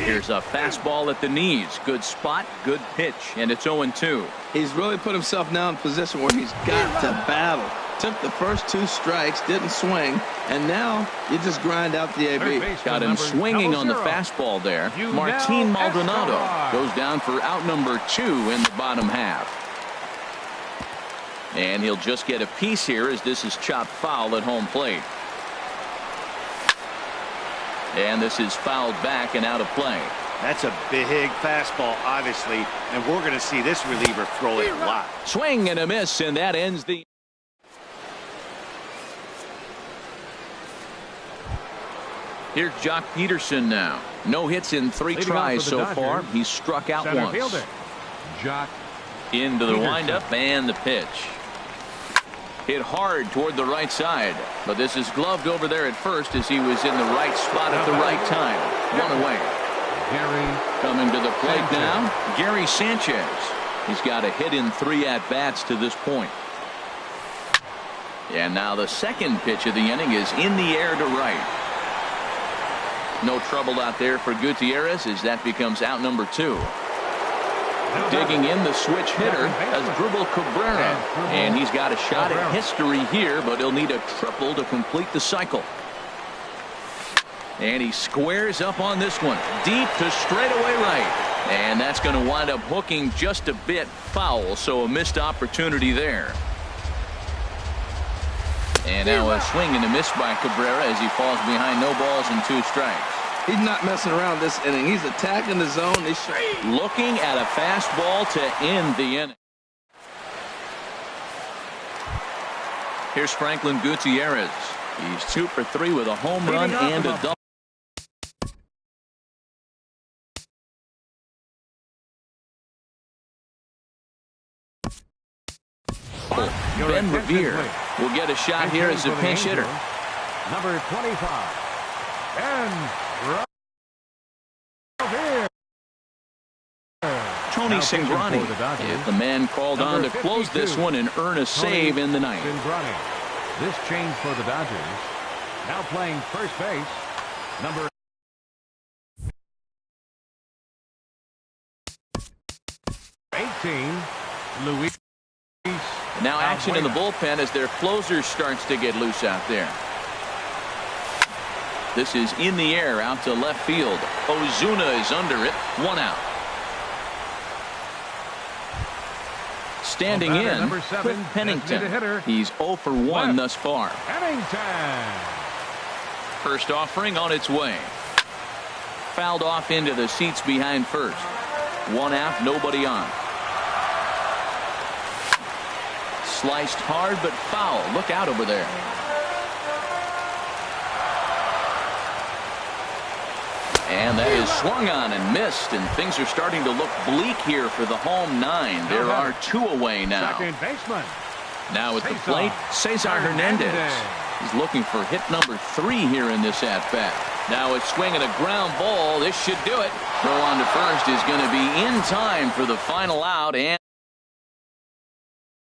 Here's a fastball at the knees. Good spot, good pitch, and it's 0-2. He's really put himself now in a position where he's got to battle. Took the first 2 strikes, didn't swing, and now you just grind out the AB. Got him swinging on the fastball there. Martin Maldonado goes down for out number 2 in the bottom half. And he'll just get a piece here as this is chopped foul at home plate. And this is fouled back and out of play. That's a big fastball, obviously, and we're going to see this reliever throw it a lot. Swing and a miss, and that ends the. Here's Jock Peterson now. No hits in 3 tries so far. He's struck out once. Fielder, Jock into the Peterson. windup and the pitch. Hit hard toward the right side, but this is gloved over there at first as he was in the right spot at the right time. 1 away. Gary coming to the plate Sanchez. now, Gary Sanchez. He's got a hit in 3 at-bats to this point. And now the second pitch of the inning is in the air to right. No trouble out there for Gutierrez as that becomes out number 2. Digging in the switch hitter as Dribble Cabrera, and he's got a shot at history here, but he'll need a triple to complete the cycle. And he squares up on this one deep to straightaway right, and that's going to wind up hooking just a bit foul, so a missed opportunity there. And now a swing and a miss by Cabrera as he falls behind, no balls and 2 strikes. He's not messing around this inning. He's attacking the zone. He's looking at a fastball to end the inning. Here's Franklin Gutierrez. He's 2 for 3 with a home run and a double. Ben Revere will get a shot here as a pinch hitter. Number 25, Ben Revere. Tony Cingrani is the man called on to close this one and earn a save in the ninth. This change for the Dodgers. Now playing first base, number 18, Luis. Now action in the bullpen as their closer starts to get loose out there. This is in the air out to left field. Ozuna is under it. 1 out. Standing in, Cliff Pennington. He's 0 for 1 thus far. Pennington. First offering on its way. Fouled off into the seats behind first. 1 out, nobody on. Sliced hard but foul. Look out over there. And that is swung on and missed, and things are starting to look bleak here for the home 9. There are 2 away now. Second baseman. Now at the plate, Cesar Hernandez. He's looking for hit number 3 here in this at-bat. Now a swing and a ground ball. This should do it. Throw on to first is going to be in time for the final out. And